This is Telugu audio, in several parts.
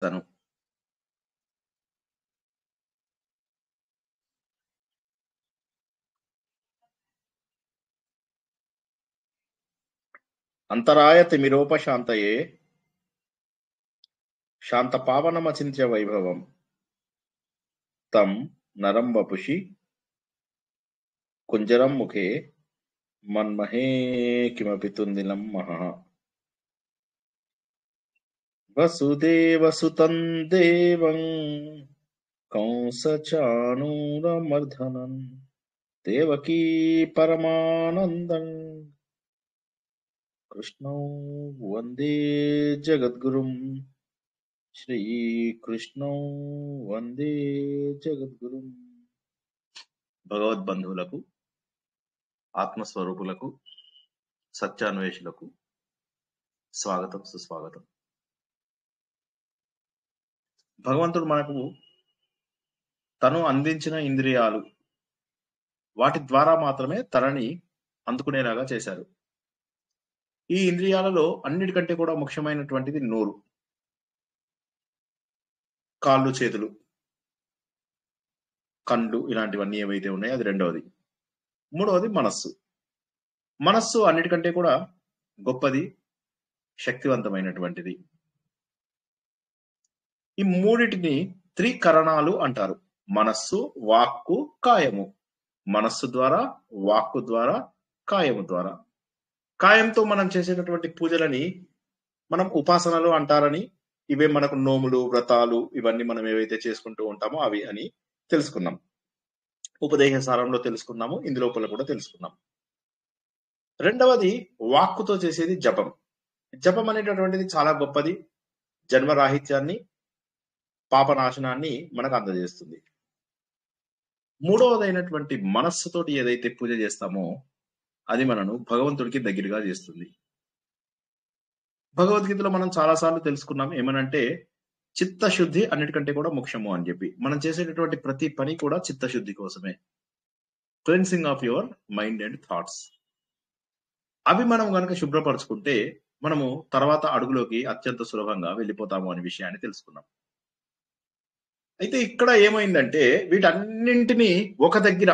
తను. అంతరాయ తిమిరోపశాంతయే శాంత పావనమచింత్య వైభవం తం నరం వపుషి కుంజరం ముఖే మన్మహే కిమపి తుందిలం మహః వసుదేవసుతం దేవం కంసచాణూరమర్ధనం దేవకీ పరమానందం కృష్ణం వందే జగద్గురుం శ్రీకృష్ణం వందే జగద్గురుం. భగవద్బంధువులకు, ఆత్మస్వరూపులకు, సత్యాన్వేషులకు స్వాగతం, సుస్వాగతం. భగవంతుడు మనకు తను అందించిన ఇంద్రియాలు, వాటి ద్వారా మాత్రమే తనని అందుకునేలాగా చేశారు. ఈ ఇంద్రియాలలో అన్నిటికంటే కూడా ముఖ్యమైనటువంటిది నోరు. కాళ్ళు, చేతులు, కళ్ళు ఇలాంటివన్నీ ఏవైతే ఉన్నాయో అది రెండవది. మూడవది మనస్సు. మనస్సు అన్నిటికంటే కూడా గొప్పది, శక్తివంతమైనటువంటిది. ఈ మూడిటిని త్రికరణాలు అంటారు. మనస్సు, వాక్కు, కాయము. మనస్సు ద్వారా, వాక్కు ద్వారా, కాయము ద్వారా. కాయంతో మనం చేసేటటువంటి పూజలని మనం ఉపాసనలు అంటారని, ఇవే మనకు నోములు, వ్రతాలు ఇవన్నీ మనం ఏవైతే చేసుకుంటూ ఉంటామో అవి అని తెలుసుకున్నాం. ఉపదేశ సారంలో తెలుసుకున్నాము, ఇందులోపల కూడా తెలుసుకున్నాం. రెండవది వాక్కుతో చేసేది జపం. జపం అనేటటువంటిది చాలా గొప్పది. జన్మరాహిత్యాన్ని, పాపనాశనాన్ని మనకు అందజేస్తుంది. మూడవదైనటువంటి మనస్సుతోటి ఏదైతే పూజ చేస్తామో అది మనను భగవంతుడికి దగ్గరగా చేస్తుంది. భగవద్గీతలో మనం చాలాసార్లు తెలుసుకున్నాం ఏమనంటే, చిత్తశుద్ధి అన్నిటికంటే కూడా ముఖ్యము అని చెప్పి. మనం చేసేటటువంటి ప్రతి పని కూడా చిత్తశుద్ధి కోసమే. Cleansing of your mind and thoughts. అవి మనం గనక శుభ్రపరచుకుంటే మనము తర్వాత అడుగులోకి అత్యంత సులభంగా వెళ్ళిపోతాము అనే విషయాన్ని తెలుసుకున్నాం. అయితే ఇక్కడ ఏమైందంటే, వీటన్నింటినీ ఒక దగ్గర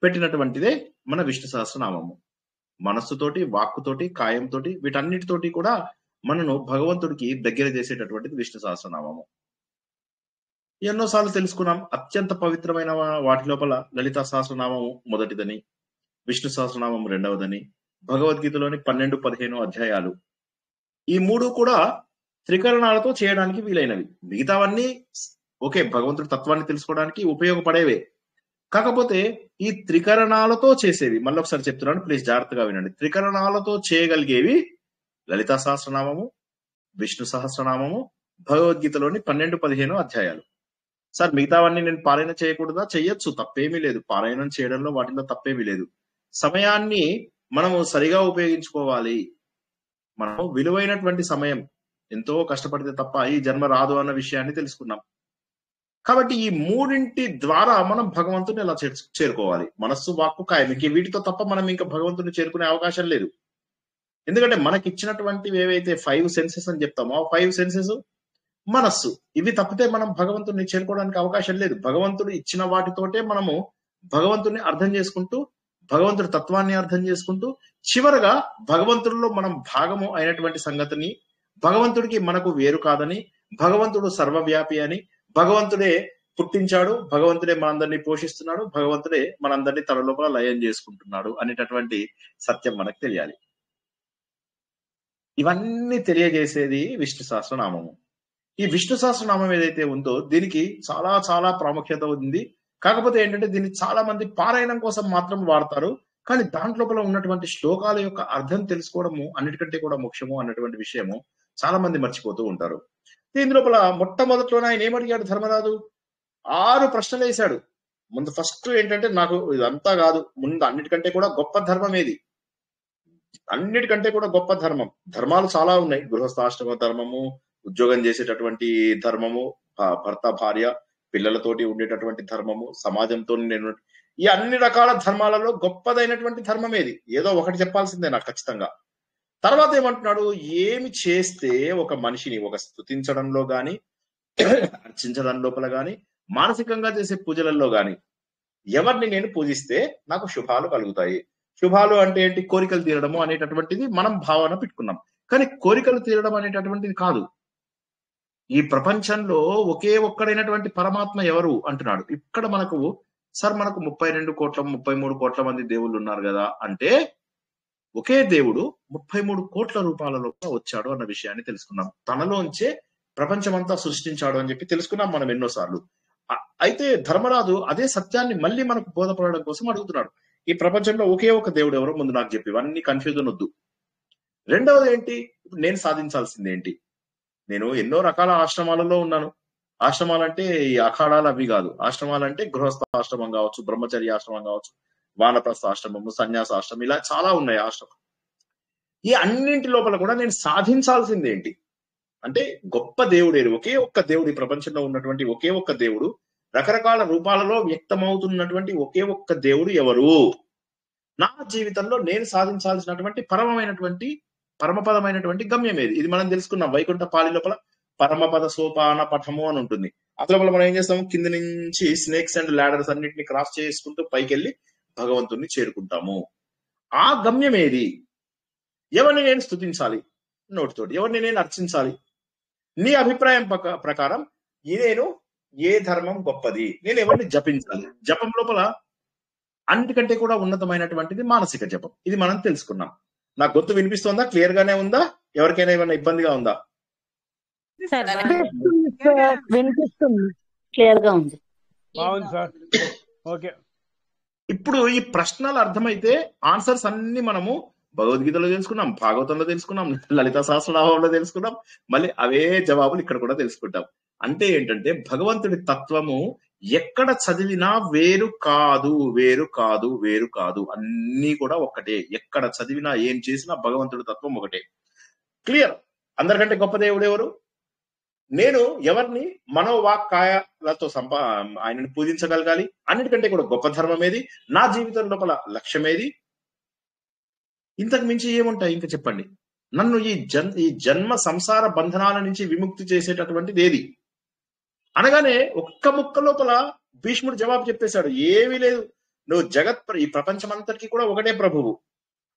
పెట్టినటువంటిదే మన విష్ణు సహస్రనామము. మనస్సుతోటి, వాక్కుతోటి, కాయంతోటి, వీటన్నిటితోటి కూడా మనను భగవంతుడికి దగ్గర చేసేటటువంటిది విష్ణు సహస్రనామము. ఎన్నోసార్లు తెలుసుకున్నాం. అత్యంత పవిత్రమైన వాటి లోపల లలితా సహస్రనామము మొదటిదని, విష్ణు సహస్రనామం రెండవదని, భగవద్గీతలోని 12-15 అధ్యాయాలు ఈ మూడు కూడా త్రికరణాలతో చేయడానికి వీలైనవి. మిగతావన్నీ ఓకే, భగవంతుడి తత్వాన్ని తెలుసుకోవడానికి ఉపయోగపడేవే. కాకపోతే ఈ త్రికరణాలతో చేసేవి, మళ్ళీ ఒకసారి చెప్తున్నాను, ప్లీజ్ జాగ్రత్తగా వినండి. త్రికరణాలతో చేయగలిగేవి లలితా సహస్రనామము, విష్ణు సహస్రనామము, భగవద్గీతలోని 12-15 అధ్యాయాలు. సార్ మిగతావన్నీ నేను పారాయణ చేయకూడదా? చెయ్యొచ్చు, తప్పేమీ లేదు. పారాయణం చేయడంలో వాటిలో తప్పేమీ లేదు. సమయాన్ని మనము సరిగా ఉపయోగించుకోవాలి. మనము విలువైనటువంటి సమయం, ఎంతో కష్టపడితే తప్ప ఈ జన్మ రాదు అన్న విషయాన్ని తెలుసుకున్నాం. కాబట్టి ఈ మూడింటి ద్వారా మనం భగవంతుని ఎలా చేరుకోవాలి? మనస్సు, వాక్కు, కాయం. వీటితో తప్ప మనం ఇంకా భగవంతుని చేరుకునే అవకాశం లేదు. ఎందుకంటే మనకి ఇచ్చినటువంటివి ఏవైతే 5 సెన్సెస్ అని చెప్తామో ఆ 5 సెన్సెస్, మనస్సు, ఇవి తప్పితే మనం భగవంతుని చేరుకోవడానికి అవకాశం లేదు. భగవంతుడు ఇచ్చిన వాటితోటే మనము భగవంతుని అర్థం చేసుకుంటూ, భగవంతుడి తత్వాన్ని అర్థం చేసుకుంటూ, చివరగా భగవంతుడిలో మనం భాగము అయినటువంటి సంగతిని, భగవంతుడికి మనకు వేరు కాదని, భగవంతుడు సర్వవ్యాపి అని, భగవంతుడే పుట్టించాడు, భగవంతుడే మనందరినీ పోషిస్తున్నాడు, భగవంతుడే మనందరినీ తన లోపల లయం చేసుకుంటున్నాడు అనేటటువంటి సత్యం మనకు తెలియాలి. ఇవన్నీ తెలియజేసేది విష్ణు సహస్రనామము. ఈ విష్ణు సహస్రనామం ఏదైతే ఉందో దీనికి చాలా చాలా ప్రాముఖ్యత ఉంది. కాకపోతే ఏంటంటే దీన్ని చాలా మంది పారాయణం కోసం మాత్రం వాడతారు. కానీ దాంట్లోపల ఉన్నటువంటి శ్లోకాల యొక్క అర్థం తెలుసుకోవడము అన్నిటికంటే కూడా ముఖ్యము అన్నటువంటి విషయము చాలా మంది మర్చిపోతూ ఉంటారు. దీని లోపల మొట్టమొదట్లోనే ఆయన ఏమడిగాడు ధర్మరాజు? 6 ప్రశ్నలు వేశాడు. ముందు ఫస్ట్ ఏంటంటే, నాకు ఇదంతా కాదు, ముందు అన్నిటికంటే కూడా గొప్ప ధర్మం ఏది? అన్నిటికంటే కూడా గొప్ప ధర్మం, ధర్మాలు చాలా ఉన్నాయి. గృహస్థాశ్రమ ధర్మము, ఉద్యోగం చేసేటటువంటి ధర్మము, భర్త భార్య పిల్లలతోటి ఉండేటటువంటి ధర్మము, సమాజంతో నేను, ఈ అన్ని రకాల ధర్మాలలో గొప్పదైనటువంటి ధర్మం ఏది? ఏదో ఒకటి చెప్పాల్సిందే నాకు ఖచ్చితంగా. తర్వాత ఏమంటున్నాడు, ఏమి చేస్తే ఒక మనిషిని ఒక స్తుతించడంలో గాని అర్చించడం లోపల గాని మానసికంగా చేసే పూజలలో గాని ఎవరిని నేను పూజిస్తే నాకు శుభాలు కలుగుతాయి. శుభాలు అంటే ఏంటి? కోరికలు తీరడము అనేటటువంటిది మనం భావన పెట్టుకున్నాం. కానీ కోరికలు తీరడం అనేటటువంటిది కాదు. ఈ ప్రపంచంలో ఒకే ఒక్కడైనటువంటి పరమాత్మ ఎవరు అంటున్నాడు. ఇక్కడ మనకు మనకు 32 కోట్ల 33 కోట్ల మంది దేవుళ్ళు ఉన్నారు కదా అంటే, ఒకే దేవుడు 33 కోట్ల రూపాలలో వచ్చాడు అన్న విషయాన్ని తెలుసుకున్నాం. తనలోంచే ప్రపంచమంతా సృష్టించాడు అని చెప్పి తెలుసుకున్నాం మనం ఎన్నోసార్లు. అయితే ధర్మరాజు అదే సత్యాన్ని మళ్ళీ మనకు బోధపడడం కోసం అడుగుతున్నాడు. ఈ ప్రపంచంలో ఒకే ఒక దేవుడు ఎవరో ముందు నాకు చెప్పి, ఇవన్నీ కన్ఫ్యూజన్ వద్దు. రెండవది ఏంటి? ఇప్పుడు నేను సాధించాల్సింది ఏంటి? నేను ఎన్నో రకాల ఆశ్రమాలలో ఉన్నాను. ఆశ్రమాలంటే ఈ అఖాడాలు అవి కాదు. ఆశ్రమాలంటే గృహస్థ ఆశ్రమం కావచ్చు, బ్రహ్మచర్య ఆశ్రమం కావచ్చు, వానప్రస్థ ఆశ్రమము, సన్యాస ఆశ్రమం, ఇలా చాలా ఉన్నాయి ఆశ్రమం. ఈ అన్నింటి లోపల కూడా నేను సాధించాల్సింది ఏంటి అంటే, గొప్ప దేవుడేరు, ఒకే ఒక్క దేవుడు, ఈ ప్రపంచంలో ఉన్నటువంటి ఒకే ఒక్క దేవుడు, రకరకాల రూపాలలో వ్యక్తమవుతున్నటువంటి ఒకే ఒక్క దేవుడు ఎవరు? నా జీవితంలో నేను సాధించాల్సినటువంటి పరమపదమైనటువంటి గమ్యం ఏది? ఇది మనం తెలుసుకున్నాం. వైకుంఠ పాలి లోపల పరమపద సోపాన పఠము అని ఉంటుంది. అసలు మనం ఏం చేస్తాము? కింద నుంచి స్నేక్స్ అండ్ లాడర్స్ అన్నింటినీ క్రాస్ చేసుకుంటూ పైకి వెళ్ళి భగవంతుణ్ణి చేరుకుంటాము. ఆ గమ్యం ఏది? ఎవరిని నేను స్తుతించాలి నోటితోటి? ఎవరిని నేను అర్చించాలి? నీ అభిప్రాయం ప్రకారం నేను ఏ ధర్మం గొప్పది? నేను ఎవరిని జపించాలి? జపం లోపల అన్నిటికంటే కూడా ఉన్నతమైనటువంటిది మానసిక జపం. ఇది మనం తెలుసుకున్నాం. నా గొంతు వినిపిస్తుందా? క్లియర్ గానే ఉందా? ఎవరికైనా ఏమైనా ఇబ్బందిగా ఉందా? వినిపిస్తుంది, క్లియర్ గా ఉంది. ఇప్పుడు ఈ ప్రశ్నలు అర్థమైతే ఆన్సర్స్ అన్ని మనము భగవద్గీతలో తెలుసుకున్నాం, భాగవతంలో తెలుసుకున్నాం, లలిత సహస్రనామంలో తెలుసుకున్నాం, మళ్ళీ అవే జవాబులు ఇక్కడ కూడా తెలుసుకుంటాం. అంటే ఏంటంటే, భగవంతుడి తత్వము ఎక్కడ చదివినా వేరు కాదు, వేరు కాదు, వేరు కాదు, అన్ని కూడా ఒక్కటే. ఎక్కడ చదివినా ఏం చేసినా భగవంతుడి తత్వం ఒకటే. క్లియర్? అందరికంటే గొప్ప దేవుడు ఎవరు? నేను ఎవరిని మనోవాక్కాయాలతో ఆయనని పూజించగలగాలి? అన్నిటికంటే కూడా గొప్ప ధర్మం ఏది? నా జీవితం లోపల లక్ష్యం ఏది? ఇంతకు మించి ఏముంటాయి ఇంకా చెప్పండి? నన్ను ఈ జన్మ సంసార బంధనాల నుంచి విముక్తి చేసేటటువంటిది ఏది అనగానే ఒక్క ముక్క లోపల భీష్ముడు జవాబు చెప్పేశాడు. ఏమీ లేదు, నువ్వు ఈ ప్రపంచమంతటికి కూడా ఒకటే ప్రభువు,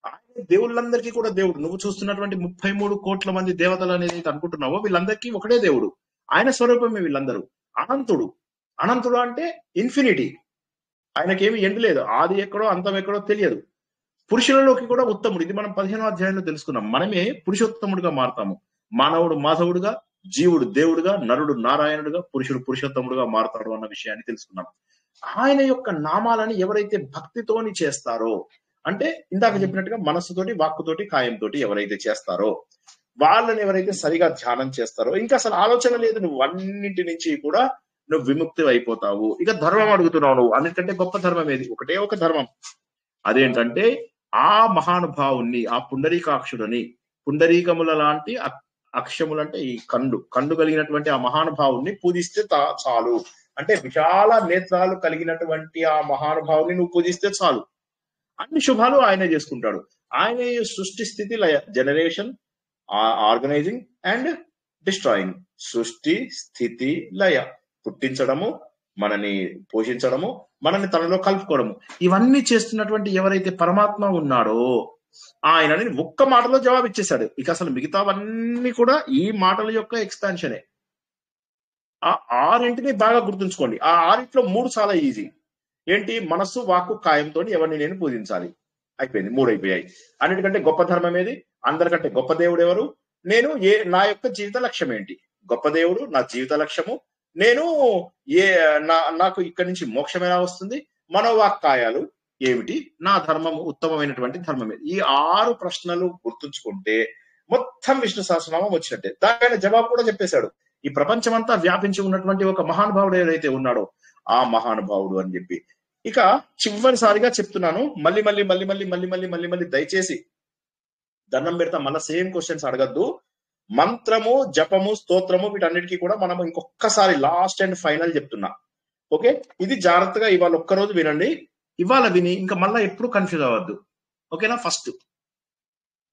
ఆయన దేవుళ్ళందరికీ కూడా దేవుడు. నువ్వు చూస్తున్నటువంటి 33 కోట్ల మంది దేవతలు అనేది అనుకుంటున్నావో వీళ్ళందరికీ ఒకటే దేవుడు, ఆయన స్వరూపమే వీళ్ళందరూ. అనంతుడు అంటే ఇన్ఫినిటీ, ఆయనకేమి ఎండ్ లేదు, ఆది ఎక్కడో అంతం ఎక్కడో తెలియదు. పురుషులలోకి కూడా ఉత్తముడు, ఇది మనం 15వ అధ్యాయంలో తెలుసుకున్నాం. మనమే పురుషోత్తముడుగా మారతాము. మానవుడు మాధవుడుగా, జీవుడు దేవుడుగా, నరుడు నారాయణుడుగా, పురుషుడు పురుషోత్తముడుగా మారతాడు అన్న విషయాన్ని తెలుసుకున్నాం. ఆయన యొక్క నామాలని ఎవరైతే భక్తితోని చేస్తారో, అంటే ఇందాక చెప్పినట్టుగా మనస్సుతోటి, వాక్కుతోటి, కాయంతోటి ఎవరైతే చేస్తారో, వాళ్ళని ఎవరైతే సరిగా ధ్యానం చేస్తారో, ఇంకా అసలు ఆలోచన లేదు, నువ్వు అన్నింటి నుంచి కూడా నువ్వు విముక్తి అయిపోతావు. ఇక ధర్మం అడుగుతున్నావు నువ్వు. అన్నిటికంటే గొప్ప ధర్మం ఏది? ఒకటే ఒక ధర్మం. అదేంటంటే, ఆ మహానుభావుణ్ణి, ఆ పుండరీకాక్షుడని, పుండరీకముల లాంటి అక్షములంటే ఈ కండు కలిగినటువంటి ఆ మహానుభావుణ్ణి పూజిస్తే చాలు. అంటే విశాల నేత్రాలు కలిగినటువంటి ఆ మహానుభావుని నువ్వు పూజిస్తే చాలు, అన్ని శుభాలు ఆయనే చేసుకుంటాడు. ఆయన సృష్టి స్థితి లయ, జనరేషన్, ఆర్గనైజింగ్ అండ్ డిస్ట్రాయింగ్. సృష్టి స్థితి లయ, పుట్టించడము, మనని పోషించడము, మనని తనలో కలుపుకోవడము, ఇవన్నీ చేస్తున్నటువంటి ఎవరైతే పరమాత్మ ఉన్నాడో ఆయనని ఒక్క మాటలో జవాబు ఇచ్చేశాడు. ఇక అసలు మిగతావన్నీ కూడా ఈ మాటల యొక్క ఎక్స్పాన్షనే. ఆ 6 బాగా గుర్తుంచుకోండి. ఆ 6 3 చాలా ఈజీ. ఏంటి? మనస్సు, వాక్కు, కాయంతో ఎవరిని నేను పూజించాలి, అయిపోయింది. 3 అయిపోయాయి. అన్నిటికంటే గొప్ప ధర్మం ఏది? అందరికంటే గొప్ప దేవుడు ఎవరు? నేను నా యొక్క జీవిత లక్ష్యం ఏంటి? గొప్ప దేవుడు నా జీవిత లక్ష్యము. నేను నాకు ఇక్కడి నుంచి మోక్షం ఎలా వస్తుంది? మనోవాక్కాయాలు ఏమిటి? నా ధర్మము, ఉత్తమమైనటువంటి ధర్మం ఏది? ఈ 6 ప్రశ్నలు గుర్తుంచుకుంటే మొత్తం విష్ణు సహస్రనామం వచ్చినట్టే. దాని జవాబు కూడా చెప్పేశాడు. ఈ ప్రపంచమంతా వ్యాపించి ఉన్నటువంటి ఒక మహానుభావుడు ఏదైతే ఉన్నాడో ఆ మహానుభావుడు అని చెప్పి. ఇక చివరిసారిగా చెప్తున్నాను, మళ్ళీ దయచేసి దండం పెడతా, మళ్ళీ సేమ్ క్వశ్చన్స్ అడగద్దు. మంత్రము, జపము, స్తోత్రము, వీటన్నిటికీ కూడా మనం ఇంకొకసారి లాస్ట్ అండ్ ఫైనల్ చెప్తున్నా. ఓకే? ఇది జాగ్రత్తగా ఇవాళ ఒక్కరోజు వినండి. ఇవాళ విని ఇంకా మళ్ళీ ఎప్పుడు కన్ఫ్యూజ్ అవ్వద్దు. ఓకేనా? ఫస్ట్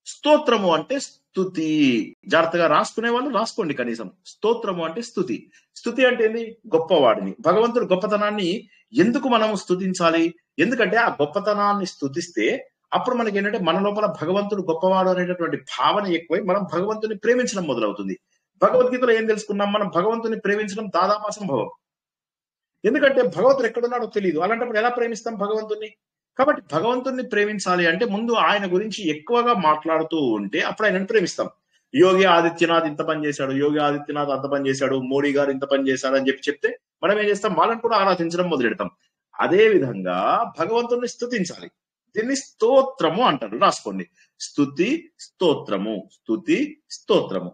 స్తోత్రము అంటే స్తుతి. జాగ్రత్తగా రాసుకునే వాళ్ళు రాసుకోండి కనీసం. స్తోత్రము అంటే స్తుతి. స్తుతి అంటే ఏంది? గొప్పవాడిని. భగవంతుడు గొప్పతనాన్ని ఎందుకు మనం స్తుతించాలి? ఎందుకంటే ఆ గొప్పతనాన్ని స్తుతిస్తే అప్పుడు మనకి ఏంటంటే మన లోపల భగవంతుడు గొప్పవాడు అనేటటువంటి భావన ఎక్కువై మనం భగవంతుని ప్రేమించడం మొదలవుతుంది. భగవద్గీతలో ఏం తెలుసుకున్నాం? మనం భగవంతుని ప్రేమించడం దాదాపు అసంభవం. ఎందుకంటే భగవంతుడు ఎక్కడున్నాడో తెలియదు. అలాంటప్పుడు ఎలా ప్రేమిస్తాం భగవంతుని? కాబట్టి భగవంతుని ప్రేమించాలి అంటే ముందు ఆయన గురించి ఎక్కువగా మాట్లాడుతూ ఉంటే అప్పుడు ఆయనను ప్రేమిస్తాం. యోగి ఆదిత్యనాథ్ ఇంత పని చేశాడు, యోగి ఆదిత్యనాథ్ అంత పని చేశాడు, మోడీ గారు ఇంత పని చేశాడు అని చెప్తే మనం ఏం చేస్తాం? వాళ్ళని కూడా ఆరాధించడం మొదలెడతాం. అదే విధంగా భగవంతుని స్తుతించాలి. దీన్ని స్తోత్రము అంటారు. రాసుకోండి. స్తుతి, స్తోత్రము. స్తుతి, స్తోత్రము.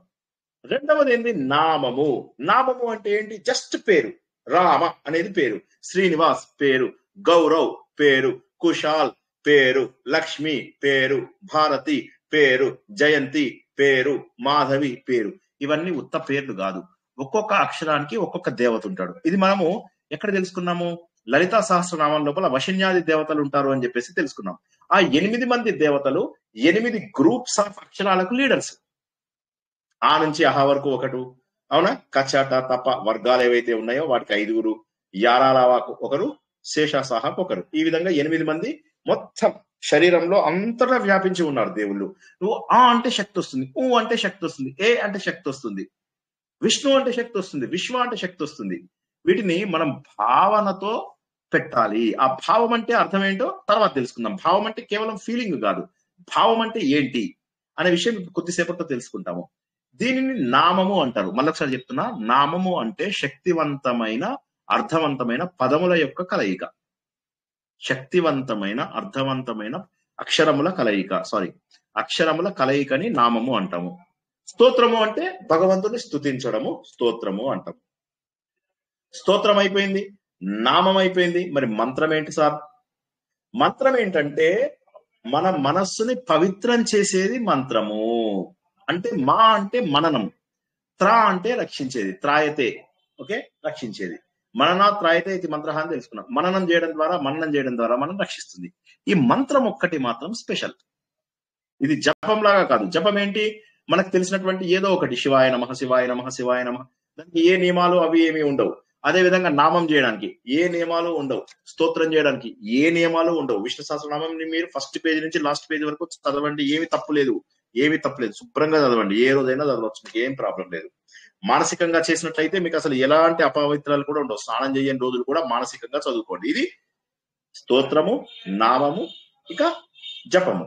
రెండవది ఏంటి? నామము. నామము అంటే ఏంటి? జస్ట్ పేరు. రామ అనేది పేరు, శ్రీనివాస్ పేరు, గౌరవ్ పేరు, కుశాల్ పేరు, లక్ష్మి పేరు, భారతి పేరు, జయంతి పేరు, మాధవి పేరు. ఇవన్నీ ఉత్త పేర్లు కాదు. ఒక్కొక్క అక్షరానికి ఒక్కొక్క దేవత ఉంటాడు. ఇది మనము ఎక్కడ తెలుసుకున్నాము? లలితా సహస్రనామం లోపల వశన్యాది దేవతలు ఉంటారు అని చెప్పేసి తెలుసుకున్నాం. ఆ 8 మంది దేవతలు 8 గ్రూప్స్ ఆఫ్ అక్షరాలకు లీడర్స్. ఆ నుంచి అహా వరకు ఒకడు, అవునా? కచట తప వర్గాలు ఏవైతే ఉన్నాయో వాటికి 5, యారాలవాకు ఒకరు, శేషాసాహకు ఒకరు. ఈ విధంగా 8 మంది మొత్తం శరీరంలో అంతటా వ్యాపించి ఉన్నారు దేవుళ్ళు. నువ్వు ఆ అంటే శక్తి వస్తుంది, ఊ అంటే శక్తి వస్తుంది, ఏ అంటే శక్తి వస్తుంది, విష్ణు అంటే శక్తి వస్తుంది, విశ్వ అంటే శక్తి వస్తుంది. వీటిని మనం భావనతో పెట్టాలి. ఆ భావం అంటే అర్థం ఏంటో తర్వాత తెలుసుకుందాం. భావం అంటే కేవలం ఫీలింగ్ కాదు. భావం అంటే ఏంటి అనే విషయం కొద్దిసేపట్లో తెలుసుకుంటాము. దీనిని నామము అంటారు. మళ్ళొకసారి చెప్తున్నా, నామము అంటే శక్తివంతమైన అర్థవంతమైన పదముల యొక్క కలయిక. శక్తివంతమైన అర్థవంతమైన అక్షరముల కలయిక. అక్షరముల కలయికని నామము అంటాము. స్తోత్రము అంటే భగవంతుని స్తుతించడము స్తోత్రము అంటాము. స్తోత్రం అయిపోయింది, నామం అయిపోయింది. మరి మంత్రం ఏంటి సార్? మంత్రం ఏంటంటే మన మనస్సుని పవిత్రం చేసేది మంత్రము. అంటే మా అంటే మననం, త్రా అంటే రక్షించేది, త్రాయతే, ఓకే, రక్షించేది. మననా త్రాయతే ఇది మంత్ర అని తెలుసుకున్నాం. మననం చేయడం ద్వారా మనం రక్షిస్తుంది. ఈ మంత్రం ఒక్కటి మాత్రం స్పెషల్. ఇది జపం లాగా కాదు. జపం ఏంటి? మనకు తెలిసినటువంటి ఏదో ఒకటి, శివాయ నమః, శివాయ నమః, శివాయ నమః. దానికి ఏ నియమాలు అవి ఏమి ఉండవు. అదే విధంగా నామం చేయడానికి ఏ నియమాలు ఉండవు. స్తోత్రం చేయడానికి ఏ నియమాలు ఉండవు. విష్ణు సహస్రనామం మీరు ఫస్ట్ పేజ్ నుంచి లాస్ట్ పేజ్ వరకు చదవండి. ఏమి తప్పులేదు. శుభ్రంగా చదవండి. ఏ రోజైనా చదవచ్చు, మీకు ఏం ప్రాబ్లం లేదు. మానసికంగా చేసినట్లయితే మీకు అసలు ఎలాంటి అపవిత్రాలు కూడా ఉండవు. స్నానం చేయని రోజులు కూడా మానసికంగా చదువుకోండి. ఇది స్తోత్రము, నామము, ఇక జపము.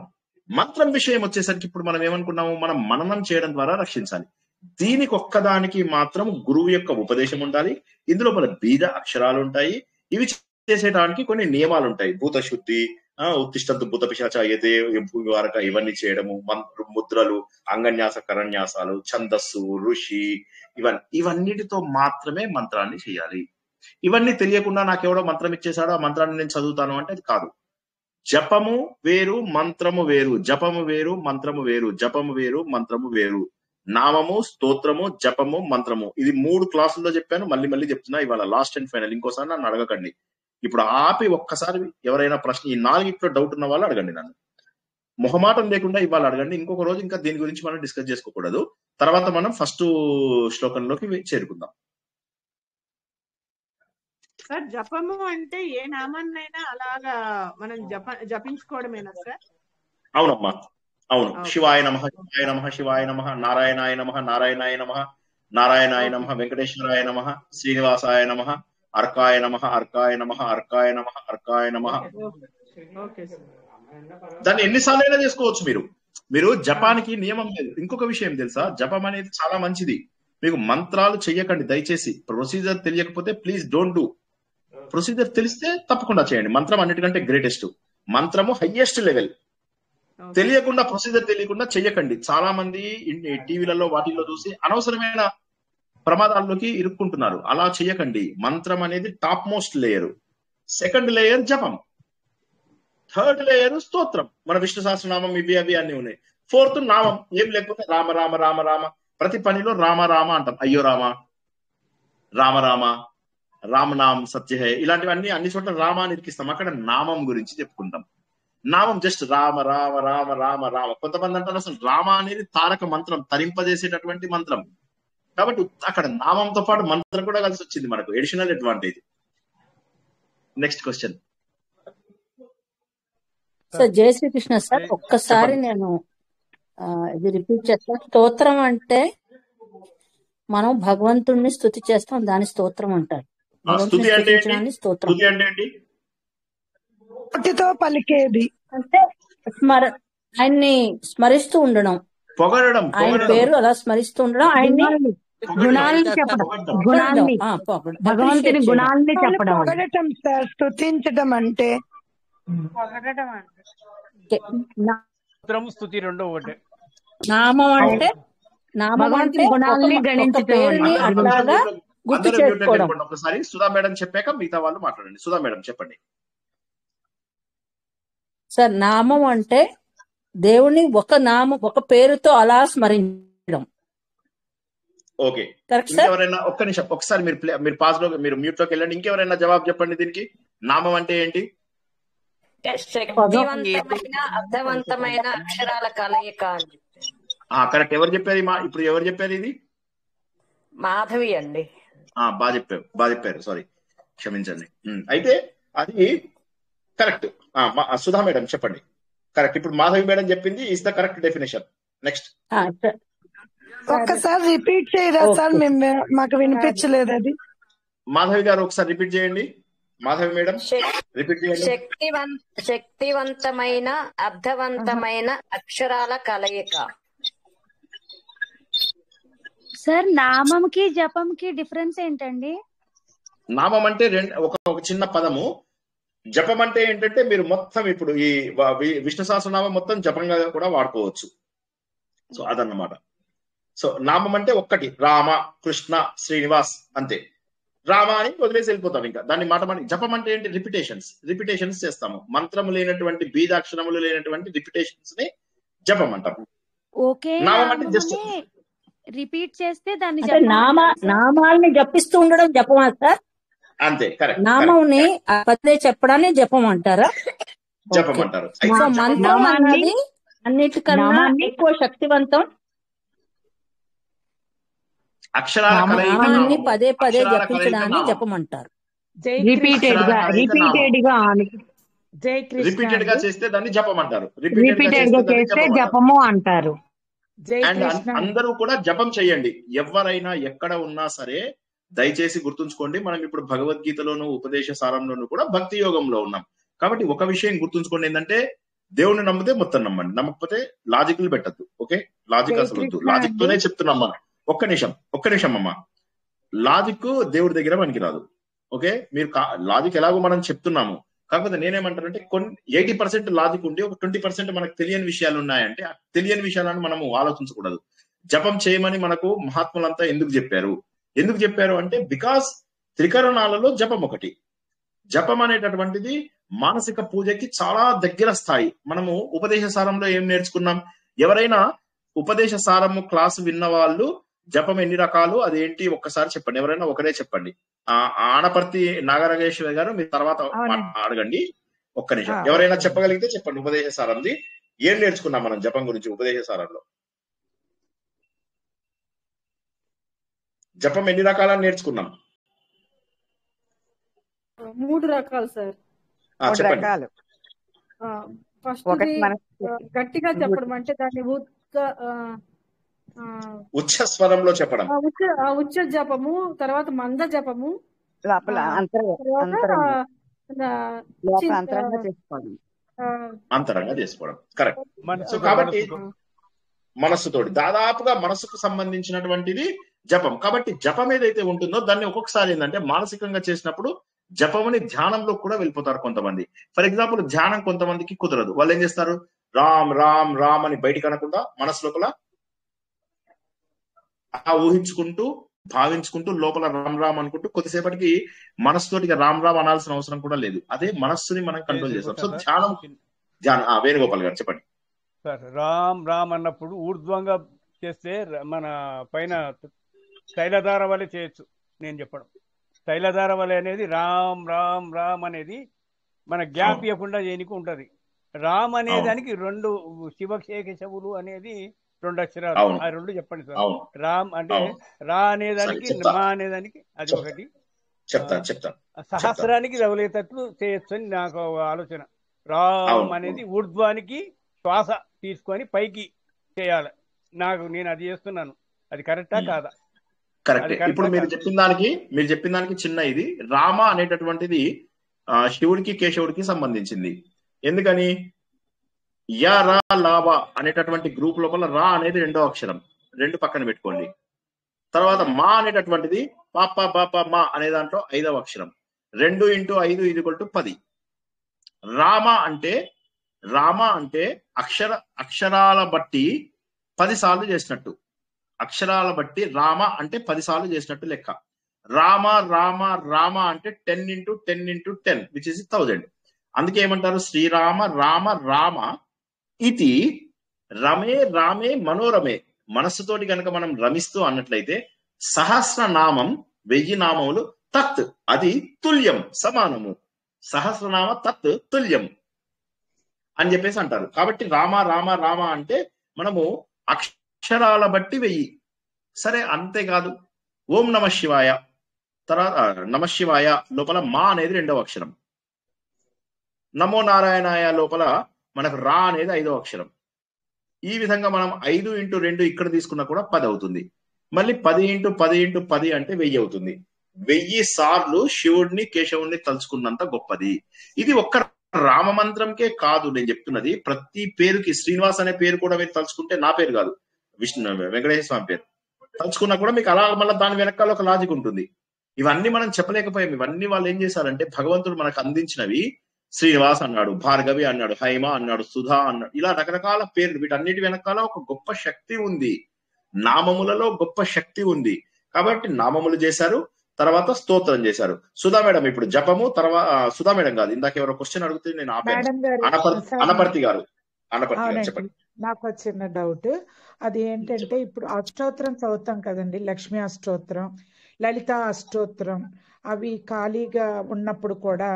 మంత్రం విషయం వచ్చేసరికి ఇప్పుడు మనం ఏమనుకున్నాము? మనం మననం చేయడం ద్వారా రక్షించాలి. దీనికి ఒక్కదానికి మాత్రం గురువు యొక్క ఉపదేశం ఉండాలి. ఇందులో మన బీజ అక్షరాలు ఉంటాయి. ఇవి చేసేటానికి కొన్ని నియమాలు ఉంటాయి. భూత శుద్ధి, ఉత్తిష్టంతు భూత పిశాచయతే వారక, ఇవన్నీ చేయడము, ముద్రలు, అంగన్యాస కరన్యాసాలు, ఛందస్సు, ఋషి, ఇవన్నిటితో మాత్రమే మంత్రాన్ని చేయాలి. ఇవన్నీ తెలియకుండా నాకెవడో మంత్రం ఇచ్చేసాడో ఆ మంత్రాన్ని నేను చదువుతాను అంటే అది కాదు. జపము వేరు, మంత్రము వేరు. జపము వేరు, మంత్రము వేరు. జపము వేరు, మంత్రము వేరు. నామము, స్తోత్రము, జపము, మంత్రము. ఇది 3 క్లాసుల్లో చెప్పాను. మళ్ళీ చెప్తున్నా. ఇవాళ లాస్ట్ అండ్ ఫైనల్. ఇంకోసారి నన్ను అడగకండి. ఇప్పుడు ఆపి ఒక్కసారి ఎవరైనా ప్రశ్న, ఈ 4 డౌట్ ఉన్న వాళ్ళు అడగండి నన్ను. మొహమాటం లేకుండా ఇవాళ అడగండి. ఇంకొక రోజు ఇంకా దీని గురించి మనం డిస్కస్ చేసుకోకూడదు. తర్వాత మనం ఫస్ట్ శ్లోకంలోకి చేరుకుందాం. సార్, జపము అంటే ఏ నామాన్నైనా అలాగా మనం జపించుకోవడమేనా సార్? అవునమ్మా, అవును. శివాయ నమః, శివాయ నమః, శివాయ నమః, నారాయణాయ నమః, నారాయణాయ నమః, నారాయణాయ నమః, వెంకటేశ్వరాయ నమః, శ్రీనివాసాయ నమః, అర్కాయ నమః, అర్కాయ నమః, అర్కాయ నమః, అర్కాయ నమః. దాన్ని ఎన్నిసార్లైనా చేసుకోవచ్చు. మీరు జపానికి నియమం లేదు. ఇంకొక విషయం తెలుసా? జపం అనేది చాలా మంచిది. మీకు మంత్రాలు చెయ్యకండి దయచేసి. ప్రొసీజర్ తెలియకపోతే ప్లీజ్ డోంట్ డూ. ప్రొసీజర్ తెలిస్తే తప్పకుండా చేయండి. మంత్రం అన్నిటికంటే గ్రేటెస్ట్. మంత్రము హైయెస్ట్ లెవెల్. తెలియకుండా, ప్రొసీజర్ తెలియకుండా చెయ్యకండి. చాలా మంది టీవీలలో వాటిల్లో చూసి అనవసరమైన ప్రమాదాల్లోకి ఇరుక్కుంటున్నారు. అలా చెయ్యకండి. మంత్రం అనేది top most layer. Second layer జపం. థర్డ్ లేయర్ స్తోత్రం. మన విష్ణు సహస్రనామం ఇవి అవి అన్ని ఉన్నాయి. ఫోర్త్ నామం. ఏం లేకపోతే రామ రామ రామ రామ. ప్రతి పనిలో రామ రామ అంటాం. అయ్యో రామ, రామ రామ, రామనామ్ సత్య హే, ఇలాంటివన్నీ అన్ని చోట్ల రామ అని ఇరికిస్తాం. అక్కడ నామం గురించి చెప్పుకుంటాం. నామం జస్ట్ రామ రామ రామ రామ రామ. కొంతమంది అంటారు అసలు రామ అనేది తారక మంత్రం, తరింపజేసేటటువంటి మంత్రం. కాబట్టి అక్కడ నామంతో పాటు మంత్రం కూడా కలిసి వచ్చింది మనకు, additional advantage. Next question. Sir జయ శ్రీకృష్ణ సార్, ఒక్కసారి నేను ఇది రిపీట్ చేస్తాను. స్తోత్రం అంటే మనం భగవంతుడిని స్తుతి చేస్తాం, దాని స్తోత్రం అంటారు. స్తుతి అంటే స్తోత్రం ఏంటి? నోటితో పలికేది అంటే ఆయన్ని స్మరిస్తూ ఉండడం, పొగడడం, ఆయన పేరు అలా స్మరిస్తూ ఉండడం, ఆయన్ని గుణాలని చెప్పడం, గుణాలని భగవంతుని గుణాలని చెప్పడం. పొగడటం సార్, స్తుతించడం అంటే స్తుతి రెండు ఒకటే. నామం అంటే భగవంతుని గుణాలని గణించడం, అట్లాగా గుర్తు చేసుకోవడం. ఒకసారి సుధా మేడం చెప్పాక మిగతా వాళ్ళు మాట్లాడండి. సుధా మేడం చెప్పండి సార్. నామం అంటే దేవుని ఒక పేరుతో అలా స్మరించడం. ఓకే, ఇంకెవరైనా ఒక్క నిమిషం ఒకసారి మీరు పాజ్ లో మీరు మ్యూట్ లోకి వెళ్ళండి. ఇంకెవరైనా జవాబు చెప్పండి దీనికి. నామం అంటే ఏంటి? శక్తివంతమైన అర్థవంతమైన అక్షరాల కలయిక. కరెక్ట్. ఎవరు చెప్పారు? ఇప్పుడు ఎవరు చెప్పారు ఇది? మాధవి అండి. బాగా చెప్పారు, సారీ, క్షమించండి. అయితే అది కరెక్ట్. సుధా మేడం చెప్పండి. కరెక్ట్. ఇప్పుడు మాధవి మేడం చెప్పింది is the correct definition. Next. ఒక్కసారి రిపీట్ చేయరా సార్, మాకు వినిపించలేదు అది. మాధవి గారు ఒకసారి రిపీట్ చేయండి. మాధవి మేడం రిపీట్ చేయండి. శక్తివంతమైన అర్థవంతమైన అక్షరాల కలయిక. సార్ నామంకి జపంకి డిఫరెన్స్ ఏంటండి? నామం అంటే ఒక చిన్న పదము. జపం అంటే ఏంటంటే మీరు మొత్తం ఇప్పుడు ఈ విష్ణు సహస్రనామం మొత్తం జపంగా కూడా వాడుకోవచ్చు. సో అదన్నమాట. సో నామం అంటే ఒక్కటి, రామ, కృష్ణ, శ్రీనివాస్, అంతే. రామ అని వదిలేసి వెళ్ళిపోతాం. ఇంకా దాన్ని మాట. జపం అంటే ఏంటి? రిపిటేషన్స్ చేస్తాము. మంత్రము లేనటువంటి, బీజాక్షరములు లేనటువంటి రిపిటేషన్స్ ని జపం అంటాము. ఓకే, నామం అంటే జస్ట్ రిపీట్ చేస్తే దాన్ని నామాల్ని జపిస్తూ ఉండడం జపమా సార్? అంతే, కరెక్ట్. నామంని పదే చెప్పడాన్ని జపం అంటారా? జపం అంటారు. సో మంత్రం అనేది అన్నిటికన్నా ఎక్కువ శక్తివంతం. నామాన్ని పదే పదే జపించడాన్ని జపం అంటారు. రిపీటెడ్ గా చేస్తే దాన్ని జపం అంటారు. రిపీటెడ్ గా చేస్తే జపము అంటారు. అండ్ అందరూ కూడా జపం చేయండి. ఎవరైనా ఎక్కడ ఉన్నా సరే దయచేసి గుర్తుంచుకోండి, మనం ఇప్పుడు భగవద్గీతలోను ఉపదేశ సారంలోను కూడా భక్తి యోగంలో ఉన్నాం. కాబట్టి ఒక విషయం గుర్తుంచుకోండి, ఏంటంటే దేవుని నమ్మితే మొత్తం నమ్మండి, నమ్మకపోతే లాజిక్లు పెట్టద్దు. ఓకే, లాజిక్ అసలు వద్దు. లాజిక్ తోనే చెప్తున్నాం మనం. ఒక్క నిమిషం అమ్మా. లాజిక్ దేవుడి దగ్గర మనకి రాదు. ఓకే, మీరు లాజిక్ ఎలాగో మనం చెప్తున్నాము. కాకపోతే నేనేమంటానంటే 80% లాజిక్ ఉండి ఒక 20% మనకు తెలియని విషయాలు ఉన్నాయంటే ఆ తెలియని విషయాలను మనము ఆలోచించకూడదు. జపం చేయమని మనకు మహాత్ములంతా ఎందుకు చెప్పారు అంటే బికాస్ త్రికరణాలలో జపం ఒకటి. జపం అనేటటువంటిది మానసిక పూజకి చాలా దగ్గర స్థాయి. మనము ఉపదేశ సారంలో ఏం నేర్చుకున్నాం? ఎవరైనా ఉపదేశ సారము క్లాసు విన్న వాళ్ళు జపం ఎన్ని రకాలు, అదేంటి ఒక్కసారి చెప్పండి. ఎవరైనా ఒకరే చెప్పండి. ఆనపర్తి నాగరాజేశ్వరి గారు మీరు తర్వాత అడగండి. ఒక్క నిమిషం. ఎవరైనా చెప్పగలిగితే చెప్పండి. ఉపదేశ సారంది ఏం నేర్చుకున్నాం మనం జపం గురించి ఉపదేశ సారంలో? జపం ఎన్ని రకాలని నేర్చుకున్నాం? 3 రకాలు సార్. చెప్పండి. ఫస్ట్ గట్టిగా చెప్పడం అంటే దాన్ని ఉచ్చ స్వరంలో చెప్పడం, ఉచ్చ జపము. తర్వాత మంద జపము, అంతరంగా చేసుకోవడం. కరెక్ట్. సో కాబట్టి మనస్సుతోటి దాదాపుగా మనస్సుకు సంబంధించినటువంటిది జపం. కాబట్టి జపం ఏదైతే ఉంటుందో దాన్ని ఒక్కొక్కసారి ఏంటంటే మానసికంగా చేసినప్పుడు జపముని ధ్యానంలో కూడా వెళ్ళిపోతారు కొంతమంది. ఫర్ ఎగ్జాంపుల్ ధ్యానం కొంతమందికి కుదరదు. వాళ్ళు ఏం చేస్తారు? రామ్ రామ్ రామ్ అని బయటికి అనకుండా మనసు లోపల ఊహించుకుంటూ భావించుకుంటూ లోపల రామ్ రామ్ అనుకుంటూ కొద్దిసేపటికి మనస్సుతోటి రామ్ రామ్ అనాల్సిన అవసరం కూడా లేదు. అదే మనస్సుని మనం కంట్రోల్ చేస్తాం. సో ధ్యానం వేణుగోపాల్ గారు చెప్పండి సార్. రామ్ రామ్ అన్నప్పుడు ఊర్ధ్వంగా చేస్తే మన పైన తైలధార వలె చేయొచ్చు. నేను చెప్పడం తైలధార వలె అనేది రామ్ రామ్ రామ్ అనేది మన గ్యాప్ ఇవ్వకుండా చేయనికి ఉంటది. రామ్ అనే అవును దానికి రెండు శివకేశవులు అనేది 2 అక్షరాలు. అవును ఆ 2 చెప్పండి సార్. అవును రామ్ అంటే అవును రా సరే అనేదానికి చెప్తా మా అనేదానికి అది చెప్తా ఒకటి. ఆ, చెప్తాను చెప్తాను చెప్తాను సహస్రానికి తగులేటట్లు చేయొచ్చు అని నాకు ఒక ఆలోచన. రామ్ అవును అనేది ఊర్ధ్వానికి శ్వాస తీసుకొని పైకి చేయాలి. నేను అది చేస్తున్నాను. అది కరెక్టా కాదా? కరెక్టే. అది ఇప్పుడు కరెక్టా కాదా? మీరు చెప్పిన దానికి చిన్న ఇది రామ అనేటటువంటిది శివుడికి కేశవుడికి సంబంధించింది. ఎందుకని యా రా లాభ అనేటటువంటి గ్రూప్ లోపల రా అనేది 2వ అక్షరం, 2 పక్కన పెట్టుకోండి. తర్వాత మా అనేటటువంటిది పాప బాప మా అనే దాంట్లో 5వ అక్షరం. 2 × 5 = 10. రామ అంటే అక్షరాల బట్టి 10 సార్లు చేసినట్టు. అక్షరాల బట్టి రామ అంటే 10 సార్లు చేసినట్టు లెక్క. రామ రామ రామ అంటే 10 × 10 × 10 విచ్ ఇస్ 1000. అందుకే ఏమంటారు శ్రీరామ రామ రామ ఇది రమే రామే మనోరమే. మనస్సుతోటి కనుక మనం రమిస్తూ అన్నట్లయితే సహస్రనామం 1000 నామములు తత్ అది తుల్యం సమానము. సహస్రనామ తత్ తుల్యం అని చెప్పేసి అంటారు. కాబట్టి రామ రామ రామ అంటే మనము అక్షరాల బట్టి 1000. సరే అంతేకాదు ఓం నమ శివాయ తర్వాత నమ శివాయ లోపల మా అనేది 2వ అక్షరం. నమో నారాయణాయ లోపల మనకు రా అనేది 5వ అక్షరం. ఈ విధంగా మనం 5 × 2 ఇక్కడ తీసుకున్నా కూడా 10 అవుతుంది. మళ్ళీ 10 × 10 × 10 అంటే 1000 అవుతుంది. 1000 సార్లు శివుడిని కేశవుడిని తలుచుకున్నంత గొప్పది. ఇది ఒక్క రామ మంత్రంకే కాదు నేను చెప్తున్నది. ప్రతి పేరుకి శ్రీనివాస్ అనే పేరు కూడా మీరు తలుచుకుంటే, నా పేరు కాదు వెంకటేశ్వర స్వామి పేరు తలుచుకున్నా కూడా మీకు అలా మళ్ళీ దాని వెనకాల ఒక లాజిక్ ఉంటుంది. ఇవన్నీ మనం చెప్పలేకపోయాం. ఇవన్నీ వాళ్ళు ఏం చేశారంటే భగవంతుడు మనకు అందించినవి. శ్రీనివాస్ అన్నాడు, భార్గవి అన్నాడు, హైమ అన్నాడు, సుధా అన్నాడు, ఇలా రకరకాల పేర్లు. వీటన్నిటి వెనకాల ఒక గొప్ప శక్తి ఉంది. నామములలో గొప్ప శక్తి ఉంది. కాబట్టి నామములు చేశారు, తర్వాత స్తోత్రం చేశారు. సుధా మేడం ఇప్పుడు జపము, తర్వాత సుధా మేడం కాదు, ఇందాక ఎవరో క్వశ్చన్ అడిగితే నేను ఆపాను. మేడం గారు అనపర్తి గారు చెప్పండి. నాకు వచ్చిన డౌట్ అది ఏంటంటే, ఇప్పుడు అష్టోత్తరం చదువుతాం కదండి, లక్ష్మీ అష్టోత్తరం, లలిత అష్టోత్తరం, అవి ఖాళీగా ఉన్నప్పుడు కూడా